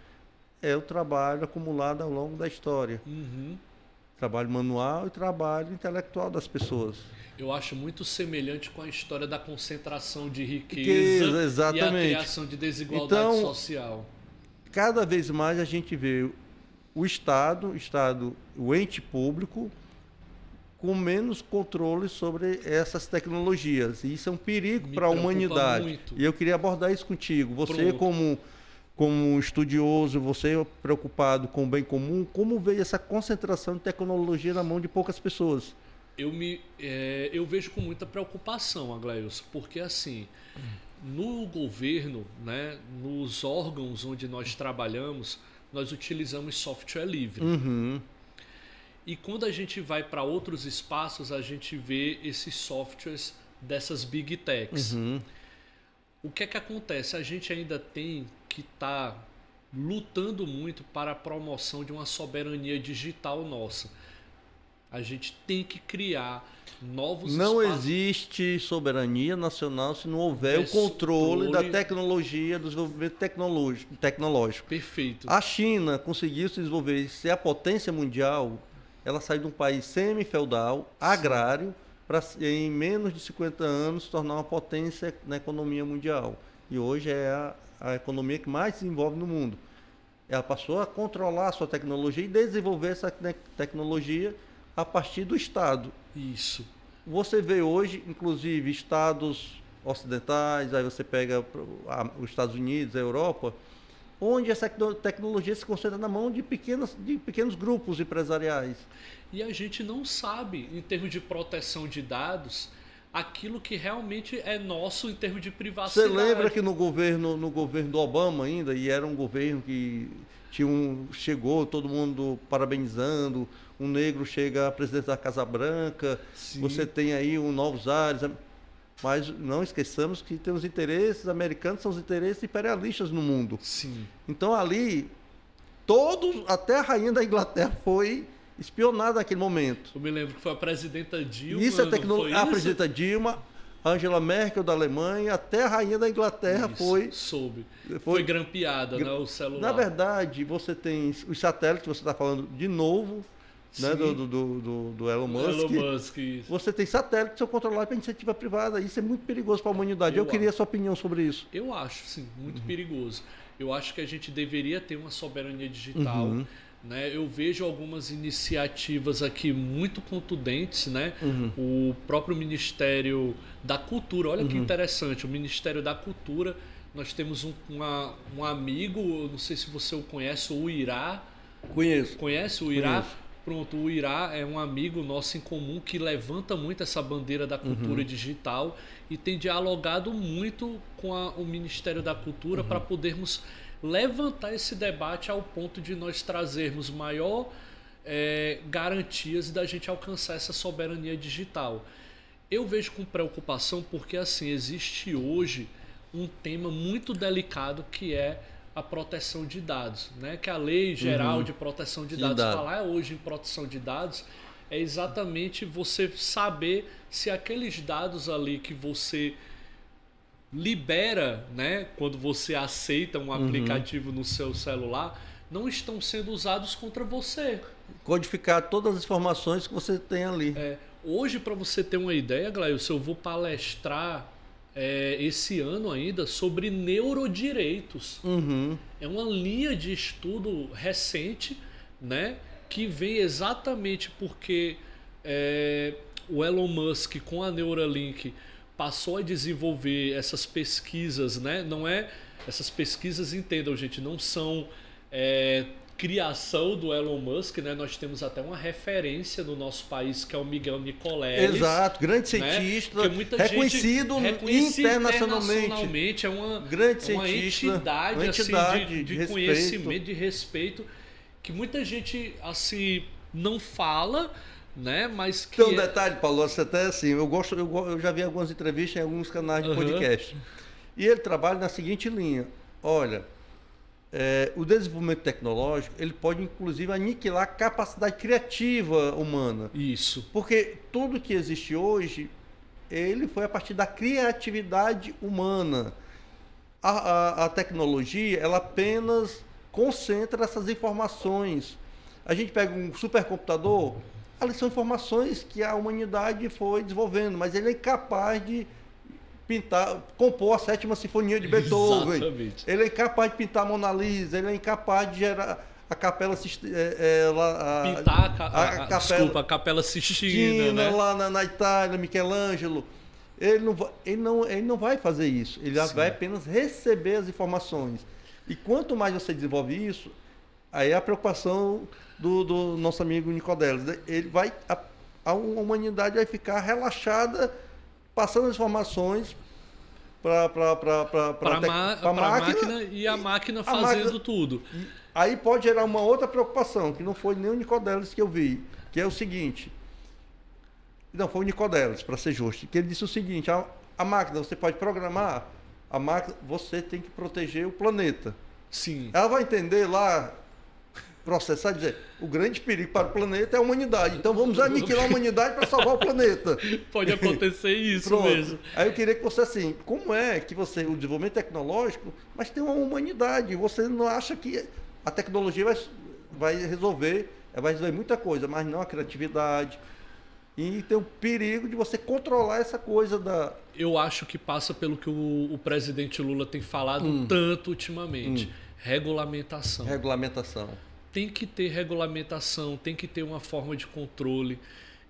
É o trabalho acumulado ao longo da história. Trabalho manual e trabalho intelectual das pessoas. Eu acho muito semelhante com a história da concentração de riqueza exatamente. E a criação de desigualdade social. Cada vez mais a gente vê o Estado, o ente público, com menos controle sobre essas tecnologias. E isso é um perigo para a humanidade. Muito. E eu queria abordar isso contigo. Você, como estudioso, você preocupado com o bem comum, como vê essa concentração de tecnologia na mão de poucas pessoas? Eu vejo com muita preocupação, Aglailson, porque assim, no governo, né, nos órgãos onde nós trabalhamos, nós utilizamos software livre. Uhum. E quando a gente vai para outros espaços, a gente vê esses softwares dessas big techs. Uhum. O que é que acontece? A gente ainda tem que estar lutando muito para a promoção de uma soberania digital nossa. A gente tem que criar novos Não espaços. existe soberania nacional se não houver o controle da tecnologia, do desenvolvimento tecnológico. Perfeito. A China conseguiu se desenvolver, ser a potência mundial. Ela saiu de um país semi-feudal, agrário, para em menos de 50 anos se tornar uma potência na economia mundial. E hoje é a economia que mais se desenvolve no mundo. Ela passou a controlar a sua tecnologia e desenvolver essa tecnologia a partir do Estado. Isso. Você vê hoje, inclusive, estados ocidentais, aí você pega os Estados Unidos, a Europa, onde essa tecnologia se concentra na mão de pequenos grupos empresariais. E a gente não sabe, em termos de proteção de dados, aquilo que realmente é nosso em termos de privacidade. Você lembra que no governo do Obama ainda, e era um governo que chegou todo mundo parabenizando, um negro chega a presidente da Casa Branca, sim, você tem aí novos ares, mas não esqueçamos que tem os interesses americanos, são os interesses imperialistas no mundo. Sim. Então ali, até a rainha da Inglaterra foi espionada naquele momento. Eu me lembro que foi a presidenta Dilma. Isso é tecnologia. A presidenta Dilma, Angela Merkel da Alemanha, até a rainha da Inglaterra foi grampeada, né, o celular. Na verdade, você tem os satélites, você está falando de novo, né, do Elon Musk. Você tem satélites que são controlados pela iniciativa privada. Isso é muito perigoso para a humanidade. Eu queria a sua opinião sobre isso. Eu acho, sim, muito perigoso. Eu acho que a gente deveria ter uma soberania digital. Né? Eu vejo algumas iniciativas aqui muito contundentes, né? O próprio Ministério da Cultura, olha que interessante, o Ministério da Cultura, nós temos um amigo, não sei se você o conhece, o Irá. Conheço. Conhece o Irá? Pronto, o Irá é um amigo nosso em comum que levanta muito essa bandeira da cultura digital e tem dialogado muito com o Ministério da Cultura para podermos levantar esse debate ao ponto de nós trazermos maior garantias da gente alcançar essa soberania digital. Eu vejo com preocupação porque assim existe hoje um tema muito delicado que é a proteção de dados, né? Que a Lei Geral de Proteção de Dados, falar hoje em proteção de dados é exatamente você saber se aqueles dados ali que você libera, né, quando você aceita um aplicativo no seu celular, não estão sendo usados contra você. Codificar todas as informações que você tem ali. Hoje, para você ter uma ideia, Glailson, eu vou palestrar esse ano ainda sobre neurodireitos. É uma linha de estudo recente, né, que vem exatamente porque o Elon Musk com a Neuralink passou a desenvolver essas pesquisas, né? Não é essas pesquisas, entendam, gente, não são criação do Elon Musk, né? Nós temos até uma referência no nosso país que é o Miguel Nicoleles. Exato, grande cientista, né? reconhecido internacionalmente. É uma entidade, assim, de conhecimento, de respeito, que muita gente assim não fala, né? Mas que tem um detalhe, Paulo, você até assim, eu já vi algumas entrevistas em alguns canais de podcast. E ele trabalha na seguinte linha: olha, o desenvolvimento tecnológico, ele pode inclusive aniquilar a capacidade criativa humana. Isso. Porque tudo que existe hoje, ele foi a partir da criatividade humana. A tecnologia, ela apenas concentra essas informações. A gente pega um supercomputador, ali são informações que a humanidade foi desenvolvendo, mas ele é incapaz de compor a Sétima Sinfonia de Beethoven. Exatamente. Ele é incapaz de pintar a Mona Lisa, ele é incapaz de gerar a Capela Sistina, Pintar a Capela Sistina, né? lá na Itália, Michelangelo. Ele não vai fazer isso. Ele vai apenas receber as informações. E quanto mais você desenvolve isso, aí é a preocupação do nosso amigo Nicodelis. A humanidade vai ficar relaxada, passando as informações para a máquina e a máquina fazendo tudo. Aí pode gerar uma outra preocupação, que não foi nem o Nicodelis que eu vi, que é o seguinte. Não, foi o Nicodelis, para ser justo, que ele disse o seguinte: a máquina você pode programar, a máquina você tem que proteger o planeta. Sim. Ela vai entender lá, processar e dizer: o grande perigo para o planeta é a humanidade, então vamos aniquilar a humanidade para salvar o planeta. Pode acontecer isso mesmo. Aí eu queria que você, assim, como é que você, o desenvolvimento tecnológico, mas tem uma humanidade, você não acha que a tecnologia vai resolver muita coisa, mas não a criatividade. E tem o perigo de você controlar essa coisa da... Eu acho que passa pelo que o presidente Lula tem falado tanto ultimamente. Regulamentação. Regulamentação. Tem que ter regulamentação, tem que ter uma forma de controle.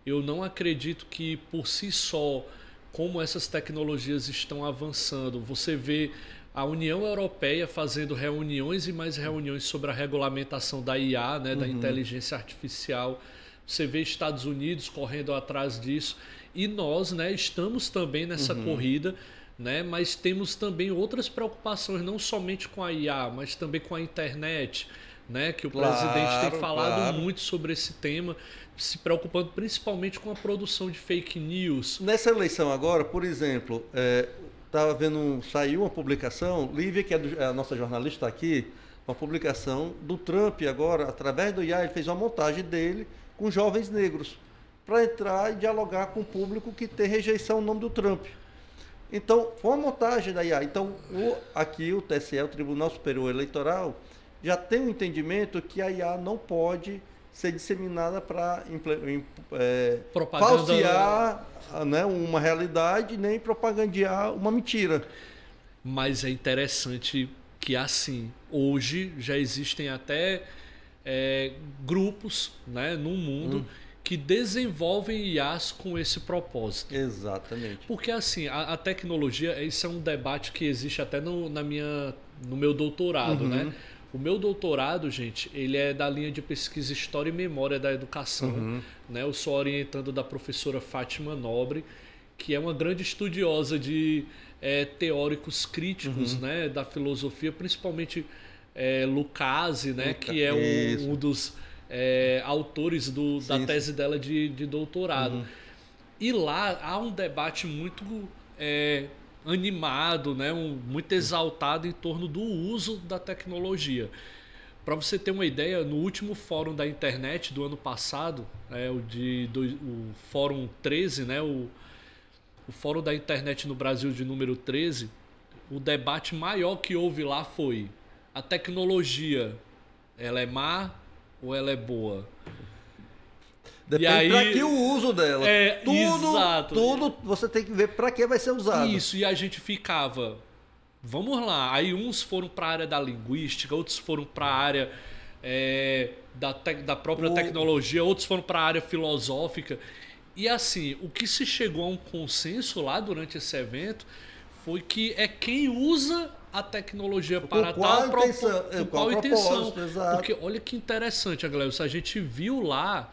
Eu não acredito que por si só, como essas tecnologias estão avançando, você vê a União Europeia fazendo reuniões e mais reuniões sobre a regulamentação da IA, né, da inteligência artificial. Você vê Estados Unidos correndo atrás disso. E nós, né, estamos também nessa corrida, né, mas temos também outras preocupações, não somente com a IA, mas também com a internet, né, que o presidente tem falado muito sobre esse tema, se preocupando principalmente com a produção de fake news. Nessa eleição agora, por exemplo, saiu uma publicação, Lívia, que é a nossa jornalista aqui, uma publicação do Trump agora, através do IA, ele fez uma montagem dele com jovens negros, para entrar e dialogar com o público que tem rejeição ao nome do Trump. Então, foi uma montagem da IA. Então, aqui o TSE, o Tribunal Superior Eleitoral, já tem um entendimento que a IA não pode ser disseminada para falsear, né, uma realidade, nem propagandear uma mentira. Mas é interessante que, assim, hoje já existem até grupos, né, no mundo que desenvolvem IAs com esse propósito. Exatamente. Porque, assim, a tecnologia, isso é um debate que existe até no meu doutorado, né? O meu doutorado, gente, ele é da linha de pesquisa História e Memória da Educação. Né? Eu sou orientando da professora Fátima Nobre, que é uma grande estudiosa de teóricos críticos, né, da filosofia, principalmente Lucasi, né, que é um dos autores da tese dela de doutorado. E lá há um debate muito animado, né, muito exaltado em torno do uso da tecnologia. Para você ter uma ideia, no último fórum da internet do ano passado, o Fórum 13, né, o Fórum da Internet no Brasil de número 13, o debate maior que houve lá foi: a tecnologia, ela é má ou ela é boa? Depende para que o uso dela. Exato. Tudo você tem que ver para que vai ser usado. Isso, e a gente ficava, vamos lá. Aí uns foram para a área da linguística, outros foram para a área da própria tecnologia, outros foram para a área filosófica. E assim, o que se chegou a um consenso lá durante esse evento foi que é quem usa a tecnologia para tal intenção. Qual intenção. Exato. Porque olha que interessante, galera, a gente viu lá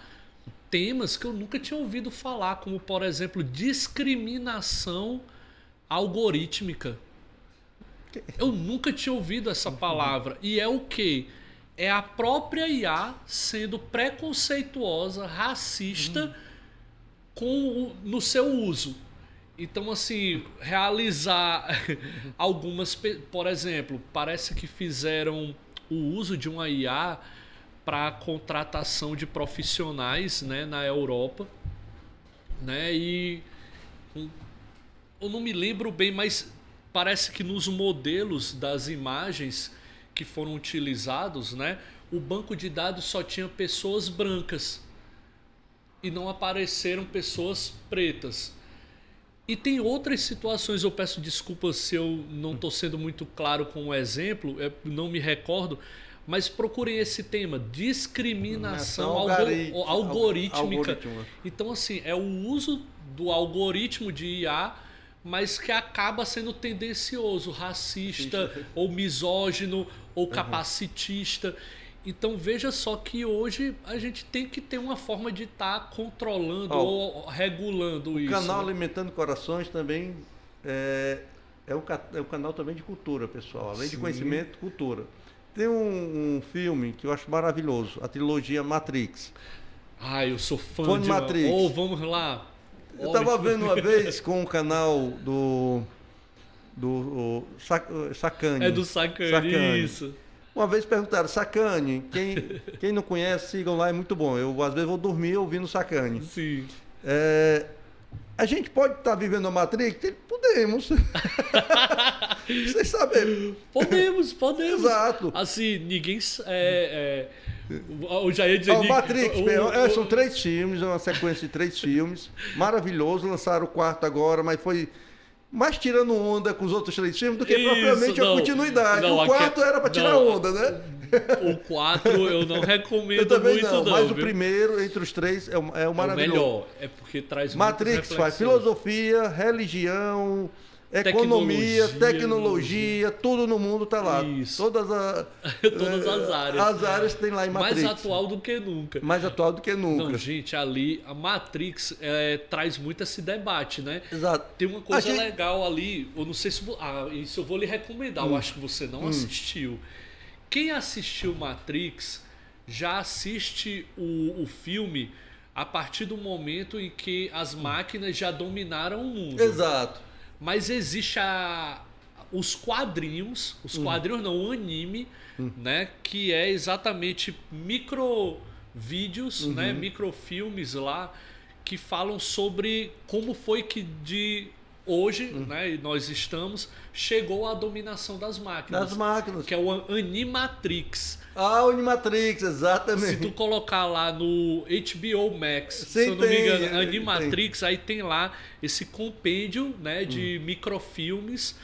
temas que eu nunca tinha ouvido falar, como, por exemplo, discriminação algorítmica. Eu nunca tinha ouvido essa palavra. E é o quê? É a própria IA sendo preconceituosa, racista no seu uso. Então, assim, realizar algumas... Por exemplo, parece que fizeram o uso de uma IA para contratação de profissionais, né, na Europa, né, e eu não me lembro bem, mas parece que nos modelos das imagens que foram utilizados, né, o banco de dados só tinha pessoas brancas e não apareceram pessoas pretas. E tem outras situações, eu peço desculpas se eu não estou sendo muito claro com o exemplo, não me recordo, Mas procurem esse tema, discriminação algorítmica. Então, assim, é o uso do algoritmo de IA, mas que acaba sendo tendencioso, racista, ou misógino, ou capacitista. Então, veja só que hoje a gente tem que ter uma forma de estar controlando ou regulando isso. O canal Alimentando Corações também é um canal também de cultura, pessoal. Além de conhecimento, cultura. Tem um filme que eu acho maravilhoso, a trilogia Matrix. Eu sou fã de Matrix. Vamos lá. Eu estava vendo uma vez com o canal do Sacani. É do Sacani, isso. Uma vez perguntaram, Sacani, quem não conhece, sigam lá, é muito bom. Eu, às vezes, vou dormir ouvindo Sacani. Sim. A gente pode estar vivendo a Matrix? Podemos. Vocês sabem. Podemos. Exato. Assim, ninguém... Eu já ia dizer... Matrix, são 3 filmes, é uma sequência de 3 filmes. Maravilhoso, lançaram o 4º agora, mas foi... mais tirando onda com os outros 3 filmes do que propriamente a continuidade. O 4º era para tirar onda, né? O 4 eu não recomendo muito, não. Mas o primeiro, entre os 3, é o maravilhoso. É o melhor, é porque traz Matrix faz filosofia, religião, economia, tecnologia, tudo no mundo está lá. Isso. Todas as áreas. As áreas tem lá em Matrix. Mais atual do que nunca. Mais atual do que nunca. Não, gente, ali, a Matrix traz muito esse debate, né? Exato. Tem uma coisa legal ali, eu não sei se... isso eu vou lhe recomendar, eu acho que você não assistiu. Quem assistiu Matrix já assiste o filme a partir do momento em que as máquinas já dominaram o mundo. Exato. Mas existe os quadrinhos, o anime, né, que é exatamente microvídeos, né, microfilmes lá, que falam sobre como foi que de hoje, né, e nós chegou a dominação das máquinas. Que é o Animatrix. O Animatrix, exatamente. Se tu colocar lá no HBO Max, se eu não me engano, Animatrix, aí tem lá esse compêndio, né, de microfilmes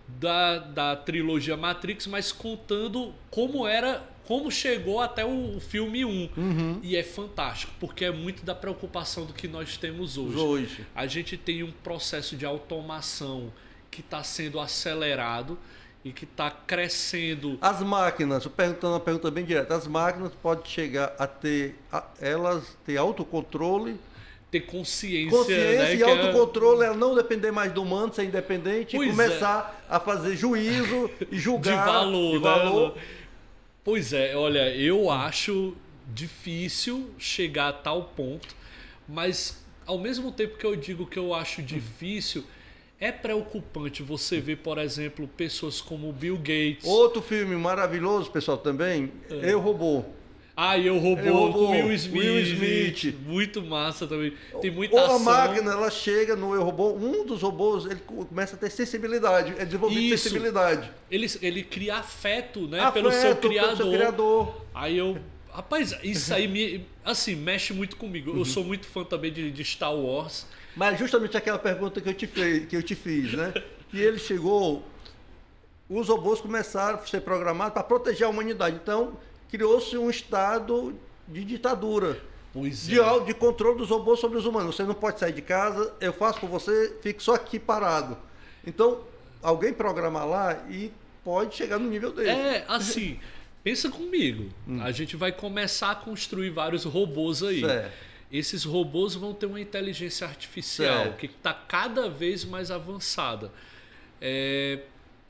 da trilogia Matrix, mas contando como chegou até o filme 1. E é fantástico, porque é muito da preocupação do que nós temos hoje. A gente tem um processo de automação que está sendo acelerado e que está crescendo. As máquinas, perguntando uma pergunta bem direta, as máquinas podem chegar a ter, elas ter autocontrole, ter consciência, né, e autocontrole, ela não depender mais do humano, ser independente, e começar a fazer juízo e julgar de valor. Pois é, olha, eu acho difícil chegar a tal ponto, mas ao mesmo tempo que eu digo que eu acho difícil, é preocupante você ver, por exemplo, pessoas como Bill Gates. Outro filme maravilhoso, pessoal, também, Eu, Robô. Eu, Robô, com Will Smith. Muito massa também. Tem muita ação. A máquina, ela chega no Eu, Robô, um dos robôs, ele começa a ter sensibilidade, é desenvolvido de sensibilidade. Ele cria afeto, né, pelo seu criador. Aí rapaz, isso aí mexe muito comigo. Eu sou muito fã também de Star Wars. Mas justamente aquela pergunta que eu te fiz, né? Que ele chegou, os robôs começaram a ser programados para proteger a humanidade. Então, criou-se um estado de ditadura. De controle dos robôs sobre os humanos. Você não pode sair de casa, eu faço por você, fique só aqui parado. Então, alguém programar lá e pode chegar no nível dele. Assim, pensa comigo. A gente vai começar a construir vários robôs aí. Certo. Esses robôs vão ter uma inteligência artificial que está cada vez mais avançada.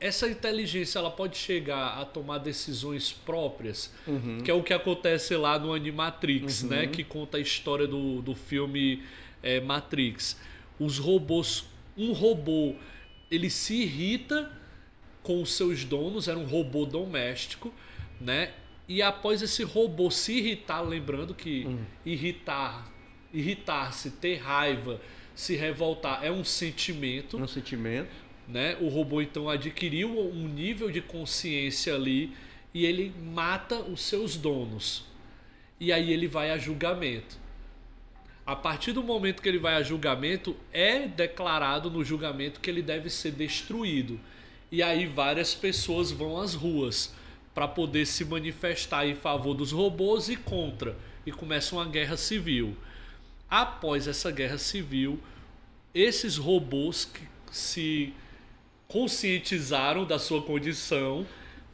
Essa inteligência ela pode chegar a tomar decisões próprias, que é o que acontece lá no Animatrix, né? Que conta a história do filme Matrix. Os robôs, um robô, ele se irrita com os seus donos, era um robô doméstico, né? E após esse robô se irritar, lembrando que irritar-se, ter raiva, se revoltar é um sentimento. Né? O robô então adquiriu um nível de consciência ali e ele mata os seus donos. E aí ele vai a julgamento. A partir do momento que ele vai a julgamento, é declarado no julgamento que ele deve ser destruído. E aí várias pessoas vão às ruas para poder se manifestar em favor dos robôs e contra. E começa uma guerra civil. Após essa guerra civil, esses robôs que se conscientizaram da sua condição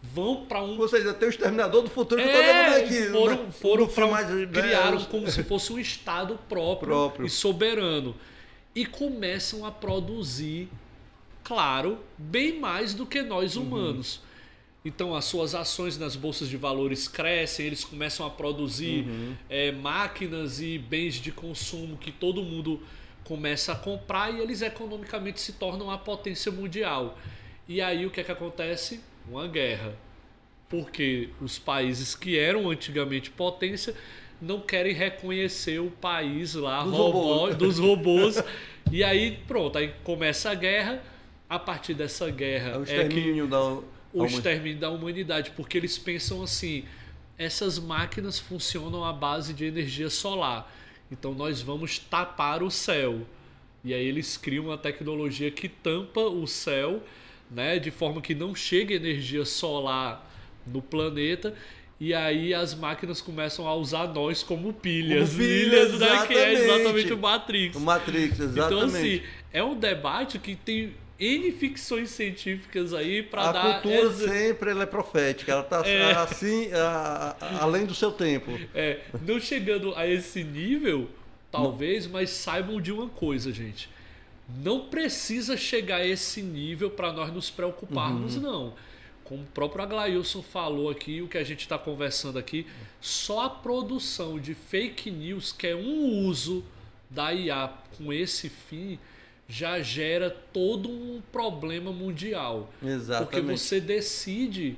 vão para um... Ou seja, tem o Exterminador do Futuro que eu tô lembrando aqui. Foram criaram como se fosse um estado próprio e soberano. E começam a produzir, claro, bem mais do que nós humanos. Então as suas ações nas bolsas de valores crescem, eles começam a produzir máquinas e bens de consumo que todo mundo começa a comprar, e eles economicamente se tornam a potência mundial. E aí o que é que acontece? Uma guerra. Porque os países que eram antigamente potência não querem reconhecer o país lá dos robôs. E aí pronto, aí começa a guerra. A partir dessa guerra o extermínio extermínio da humanidade, porque eles pensam assim: essas máquinas funcionam à base de energia solar, então nós vamos tapar o céu. E aí eles criam uma tecnologia que tampa o céu, né, de forma que não chegue energia solar no planeta. E aí as máquinas começam a usar nós como pilhas. Né, que é exatamente o Matrix. O Matrix, exatamente. Então assim, é um debate que tem N ficções científicas aí para dar... A cultura sempre ela é profética, ela está assim, além do seu tempo. Não chegando a esse nível, talvez, mas saibam de uma coisa, gente. Não precisa chegar a esse nível para nós nos preocuparmos, não. Como o próprio Aglailson falou aqui, o que a gente está conversando aqui, só a produção de fake news, que é um uso da IA com esse fim, já gera todo um problema mundial. Exatamente. Porque você decide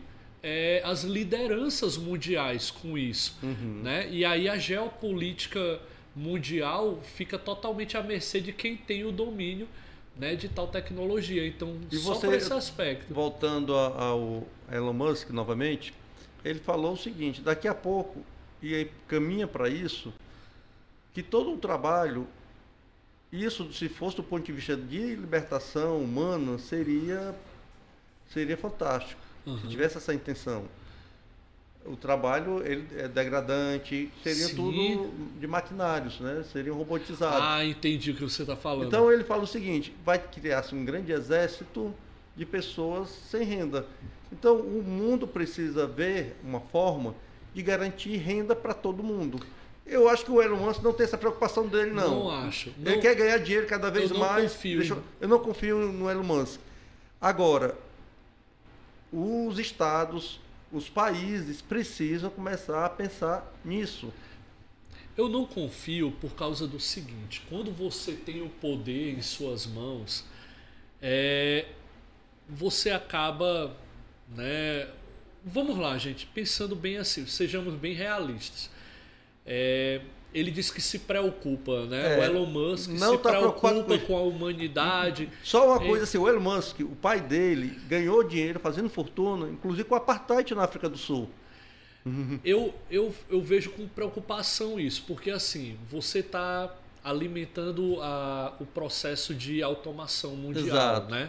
as lideranças mundiais com isso. Né? E aí a geopolítica mundial fica totalmente à mercê de quem tem o domínio, né, de tal tecnologia. Então, só por esse aspecto. Voltando ao Elon Musk novamente, ele falou o seguinte: daqui a pouco, e aí caminha para isso, que todo um trabalho... Isso, se fosse do ponto de vista de libertação humana, seria fantástico. Se tivesse essa intenção. O trabalho ele é degradante, seria tudo de maquinários, né? Seriam robotizados. Ah, entendi o que você está falando. Então ele fala o seguinte: vai criar-se um grande exército de pessoas sem renda. Então o mundo precisa ver uma forma de garantir renda para todo mundo. Eu acho que o Elon Musk não tem essa preocupação dele, não. Não acho. Ele quer ganhar dinheiro cada vez mais. Eu não confio no Elon Musk. Agora, os estados, os países precisam começar a pensar nisso. Eu não confio por causa do seguinte: quando você tem o poder em suas mãos, você acaba, né? Vamos lá, gente, pensando bem assim, sejamos bem realistas. Ele diz que se preocupa, né? O Elon Musk se preocupa com a humanidade. Só uma coisa assim, o Elon Musk, o pai dele, ganhou dinheiro fazendo fortuna, inclusive com o apartheid na África do Sul. Eu vejo com preocupação isso, porque assim, você está alimentando o processo de automação mundial. Exato. Né?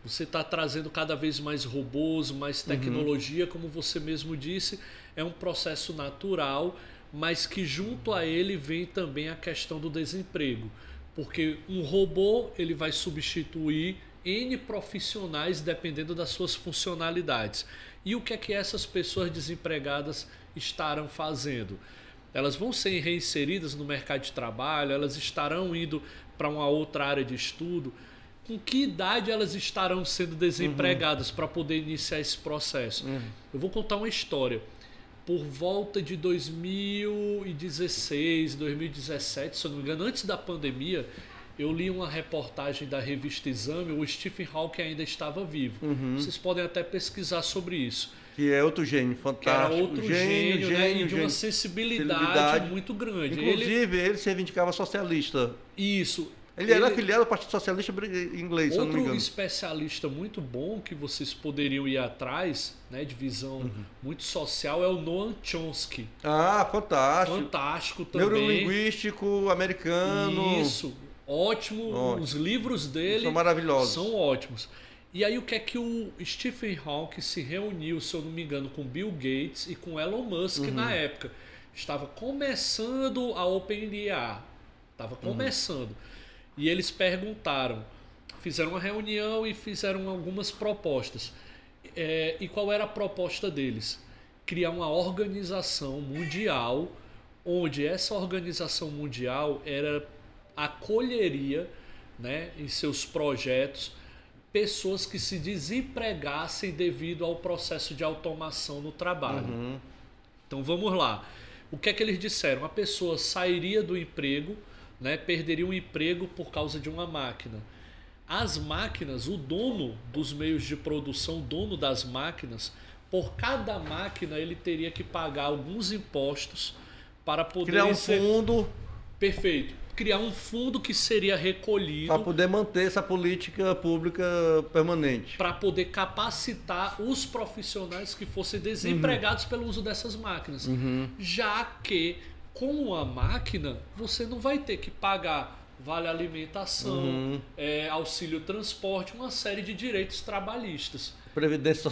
Você está trazendo cada vez mais robôs, mais tecnologia, como você mesmo disse, é um processo natural, mas que junto a ele vem também a questão do desemprego, porque um robô ele vai substituir N profissionais dependendo das suas funcionalidades. E o que é que essas pessoas desempregadas estarão fazendo? Elas vão ser reinseridas no mercado de trabalho, elas estarão indo para uma outra área de estudo. Com que idade elas estarão sendo desempregadas para poder iniciar esse processo? Eu vou contar uma história. Por volta de 2016, 2017, se eu não me engano, antes da pandemia, eu li uma reportagem da revista Exame, o Stephen Hawking ainda estava vivo. Vocês podem até pesquisar sobre isso. Que é outro gênio fantástico. Que era outro gênio, né? E de uma sensibilidade muito grande. Inclusive, ele se reivindicava socialista. Isso. Ele era afiliado ao Partido Socialista Inglês, se eu não me engano. Outro especialista muito bom que vocês poderiam ir atrás, né, de visão muito social, é o Noam Chomsky. Ah, fantástico. Fantástico também. Neurolinguístico americano. Isso, ótimo. Os livros dele são maravilhosos. São ótimos. E aí o que é que o Stephen Hawking se reuniu, se eu não me engano, com Bill Gates e com Elon Musk na época. Estava começando a OpenAI. Estava começando. E eles perguntaram, fizeram uma reunião e fizeram algumas propostas. E qual era a proposta deles? Criar uma organização mundial, onde essa organização mundial acolheria, né, em seus projetos pessoas que se desempregassem devido ao processo de automação no trabalho. Então vamos lá. O que é que eles disseram? A pessoa sairia do emprego, né, perderia um emprego por causa de uma máquina. As máquinas, o dono dos meios de produção, o dono das máquinas, por cada máquina ele teria que pagar alguns impostos para poder... Criar um fundo... Perfeito. Criar um fundo que seria recolhido... Para poder manter essa política pública permanente. Para poder capacitar os profissionais que fossem desempregados pelo uso dessas máquinas. Já que com a máquina você não vai ter que pagar vale alimentação, auxílio transporte, uma série de direitos trabalhistas. Previdência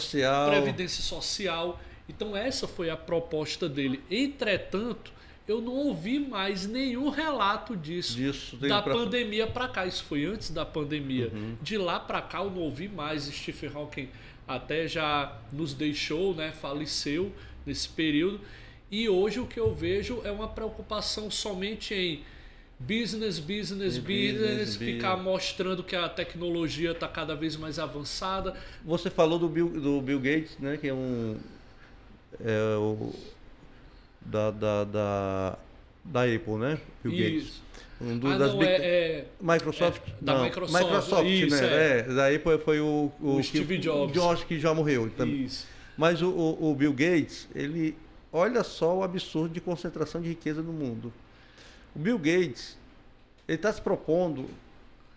Social. Então essa foi a proposta dele. Entretanto, eu não ouvi mais nenhum relato disso da pandemia para cá. Isso foi antes da pandemia. De lá para cá eu não ouvi mais. Stephen Hawking até já nos deixou, né? Faleceu nesse período. E hoje o que eu vejo é uma preocupação somente em business, ficar mostrando que a tecnologia está cada vez mais avançada. Você falou do Bill Gates, né? Que é da Apple, né? Bill Gates. Microsoft? Microsoft, isso, né? Da Apple foi o Steve Jobs, que já morreu. Isso. Mas o Bill Gates, ele... Olha só o absurdo de concentração de riqueza no mundo. O Bill Gates, ele está se propondo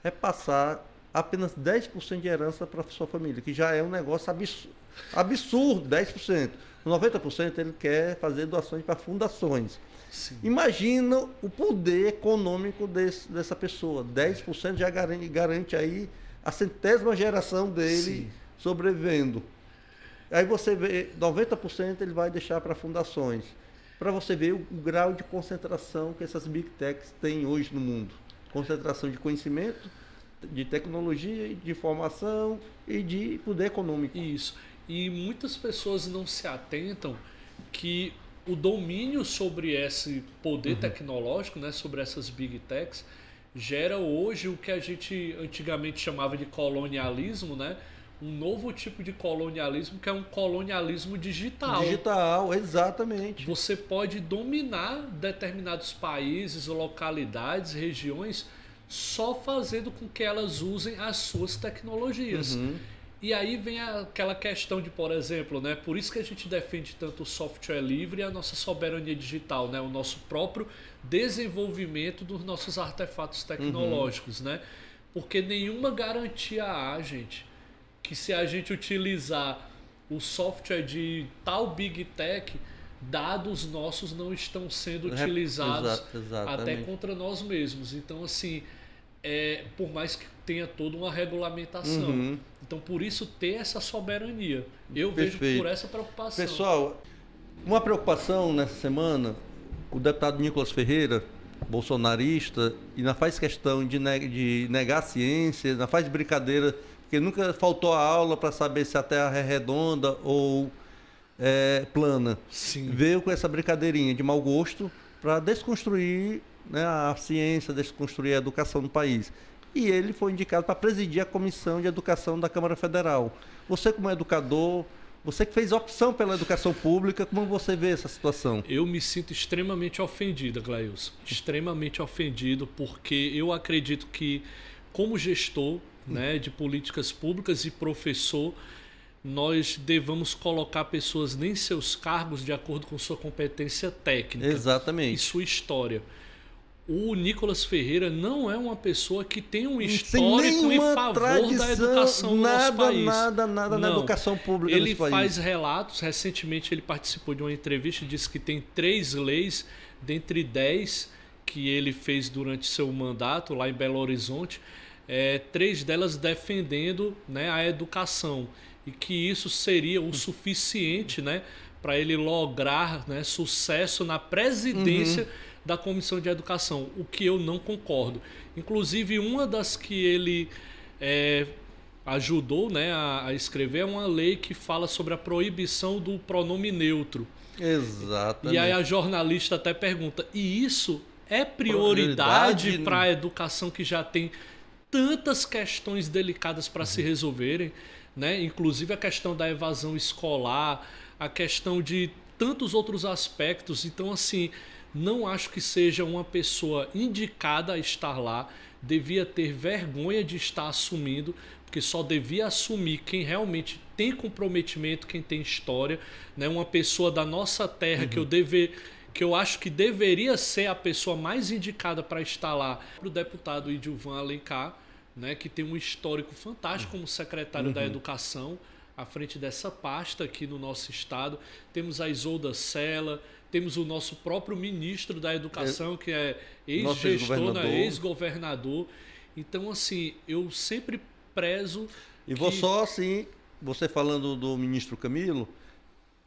repassar apenas 10% de herança para sua família, que já é um negócio absurdo, 10%. 90% ele quer fazer doações para fundações. Sim. Imagina o poder econômico dessa pessoa. 10% já garante aí a 100ª geração dele sobrevivendo. Aí você vê, 90% ele vai deixar para fundações. Para você ver o grau de concentração que essas Big Techs têm hoje no mundo. Concentração de conhecimento, de tecnologia, de informação e de poder econômico. Isso. E muitas pessoas não se atentam que o domínio sobre esse poder tecnológico, né, sobre essas Big Techs, gera hoje o que a gente antigamente chamava de colonialismo, né? Um novo tipo de colonialismo, que é um colonialismo digital. Digital, exatamente. Você pode dominar determinados países, localidades, regiões, só fazendo com que elas usem as suas tecnologias. E aí vem aquela questão de, por exemplo, né, por isso que a gente defende tanto o software livre e a nossa soberania digital, né, o nosso próprio desenvolvimento dos nossos artefatos tecnológicos, né? Porque nenhuma garantia há, gente, que se a gente utilizar o software de tal Big Tech, dados nossos não estão sendo utilizados até contra nós mesmos. Então, assim, por mais que tenha toda uma regulamentação. Então, por isso, ter essa soberania. Eu vejo por essa preocupação. Pessoal, uma preocupação nessa semana, o deputado Nicolas Ferreira, bolsonarista, ainda faz questão de negar a ciência, ainda faz brincadeira, porque nunca faltou a aula para saber se a Terra é redonda ou plana. Sim. Veio com essa brincadeirinha de mau gosto para desconstruir, né, a ciência, desconstruir a educação no país. E ele foi indicado para presidir a Comissão de Educação da Câmara Federal. Você, como educador, você que fez opção pela educação pública, como você vê essa situação? Eu me sinto extremamente ofendido, Glailson. Extremamente ofendido, porque eu acredito que, como gestor, né, de políticas públicas e professor, nós devamos colocar pessoas em seus cargos de acordo com sua competência técnica. Exatamente. E sua história. O Nicolas Ferreira não é uma pessoa que tem um histórico em favor da educação no nosso país. Nada na educação pública nesse país. Ele faz relatos. Recentemente ele participou de uma entrevista e disse que tem 3 leis, dentre 10 que ele fez durante seu mandato lá em Belo Horizonte, 3 delas defendendo, né, a educação, e que isso seria o suficiente, né, para ele lograr, né, sucesso na presidência da Comissão de Educação, o que eu não concordo. Inclusive, uma das que ele ajudou, né, a escrever é uma lei que fala sobre a proibição do pronome neutro. Exatamente. E aí a jornalista até pergunta, e isso é prioridade para a educação que já tem tantas questões delicadas para se resolverem, né? Inclusive a questão da evasão escolar, a questão de tantos outros aspectos. Então, assim, não acho que seja uma pessoa indicada a estar lá, devia ter vergonha de estar assumindo, porque só devia assumir quem realmente tem comprometimento, quem tem história, né? Uma pessoa da nossa terra que eu acho que deveria ser a pessoa mais indicada para estar lá, o deputado Idilvan Alencar, né, que tem um histórico fantástico como secretário da Educação, à frente dessa pasta aqui no nosso estado. Temos a Isolda Sela, temos o nosso próprio ministro da Educação, que é ex-gestor, ex-governador. Então, assim, eu sempre prezo... E vou só, assim, você falando do ministro Camilo,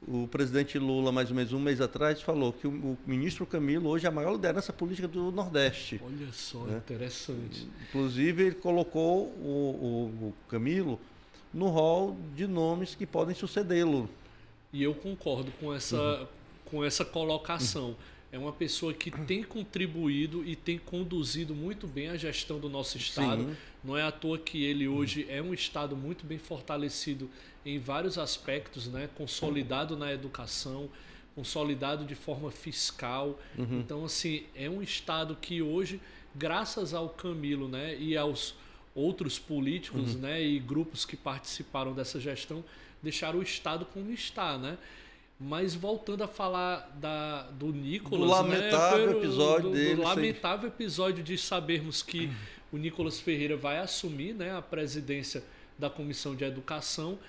o presidente Lula, mais ou menos um mês atrás, falou que o ministro Camilo hoje é a maior liderança política do Nordeste. Olha só, né? Interessante. Inclusive, ele colocou o Camilo no rol de nomes que podem sucedê-lo. E eu concordo com essa colocação. É uma pessoa que tem contribuído e tem conduzido muito bem a gestão do nosso estado. Sim. Não é à toa que ele hoje é um estado muito bem fortalecido em vários aspectos, né? Consolidado na educação, consolidado de forma fiscal. Então, assim, é um estado que hoje, graças ao Camilo, né, e aos outros políticos, né, e grupos que participaram dessa gestão, deixaram o estado como está, né? Mas voltando a falar do Nicolas, do lamentável episódio dele, do lamentável episódio de sabermos que o Nicolas Ferreira vai assumir, né, a presidência da Comissão de Educação,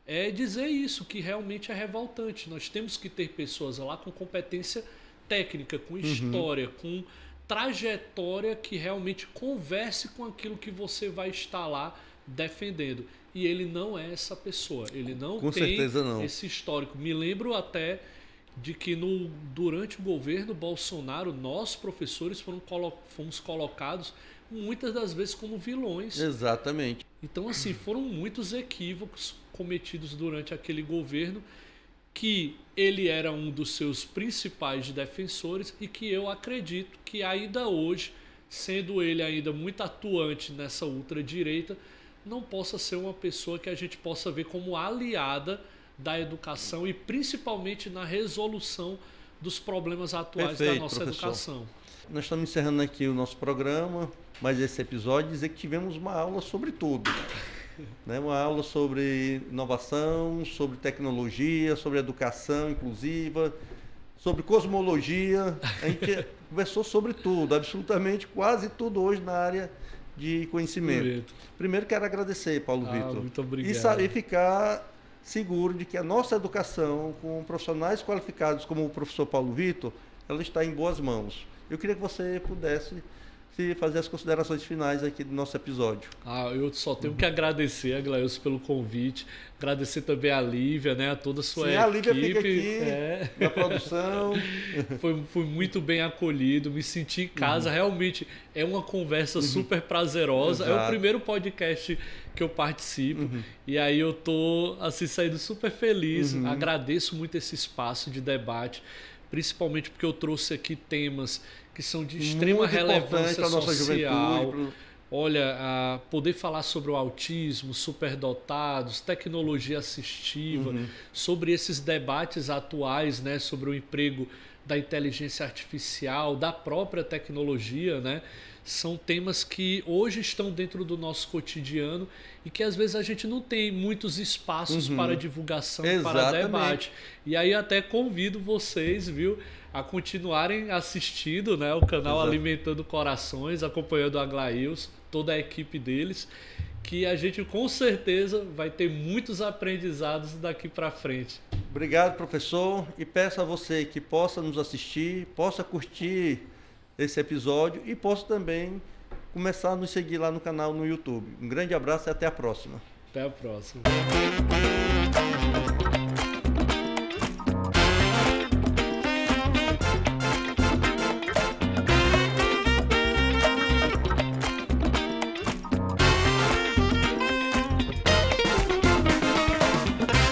é dizer isso, que realmente é revoltante. Nós temos que ter pessoas lá com competência técnica, com história, com trajetória que realmente converse com aquilo que você vai estar lá defendendo. E ele não é essa pessoa, ele não tem esse histórico. Me lembro até de que durante o governo Bolsonaro, nós professores fomos colocados muitas das vezes como vilões. Exatamente. Então, assim, foram muitos equívocos cometidos durante aquele governo, que ele era um dos seus principais defensores e que eu acredito que ainda hoje, sendo ele ainda muito atuante nessa ultradireita, não possa ser uma pessoa que a gente possa ver como aliada da educação e principalmente na resolução dos problemas atuais da nossa educação. Nós estamos encerrando aqui o nosso programa, mas esse episódio dizer que tivemos uma aula sobre tudo. Né? Uma aula sobre inovação, sobre tecnologia, sobre educação inclusiva, sobre cosmologia. A gente conversou sobre tudo, absolutamente quase tudo hoje na área de conhecimento. Primeiro quero agradecer, Paulo Vitor. Muito obrigado. E ficar seguro de que a nossa educação, com profissionais qualificados como o professor Paulo Vitor, ela está em boas mãos. Eu queria que você pudesse fazer as considerações finais aqui do nosso episódio. Eu só tenho que agradecer a Glailson pelo convite, agradecer também a Lívia, né, a toda a sua equipe. A Lívia fica aqui na produção. Fui muito bem acolhido, me senti em casa, realmente é uma conversa super prazerosa. Exato. É o primeiro podcast que eu participo e aí eu tô assim, saindo super feliz, agradeço muito esse espaço de debate, principalmente porque eu trouxe aqui temas que são de extrema relevância social. Olha, poder falar sobre o autismo, superdotados, tecnologia assistiva, sobre esses debates atuais, né, sobre o emprego da inteligência artificial, da própria tecnologia, né, são temas que hoje estão dentro do nosso cotidiano e que às vezes a gente não tem muitos espaços para divulgação, para debate. E aí até convido vocês, viu, a continuarem assistindo, né, o canal Alimentando Corações, acompanhando a Glailson, toda a equipe deles, que a gente com certeza vai ter muitos aprendizados daqui para frente. Obrigado, professor, e peço a você que possa nos assistir, possa curtir esse episódio e possa também começar a nos seguir lá no canal no YouTube. Um grande abraço e até a próxima. Até a próxima.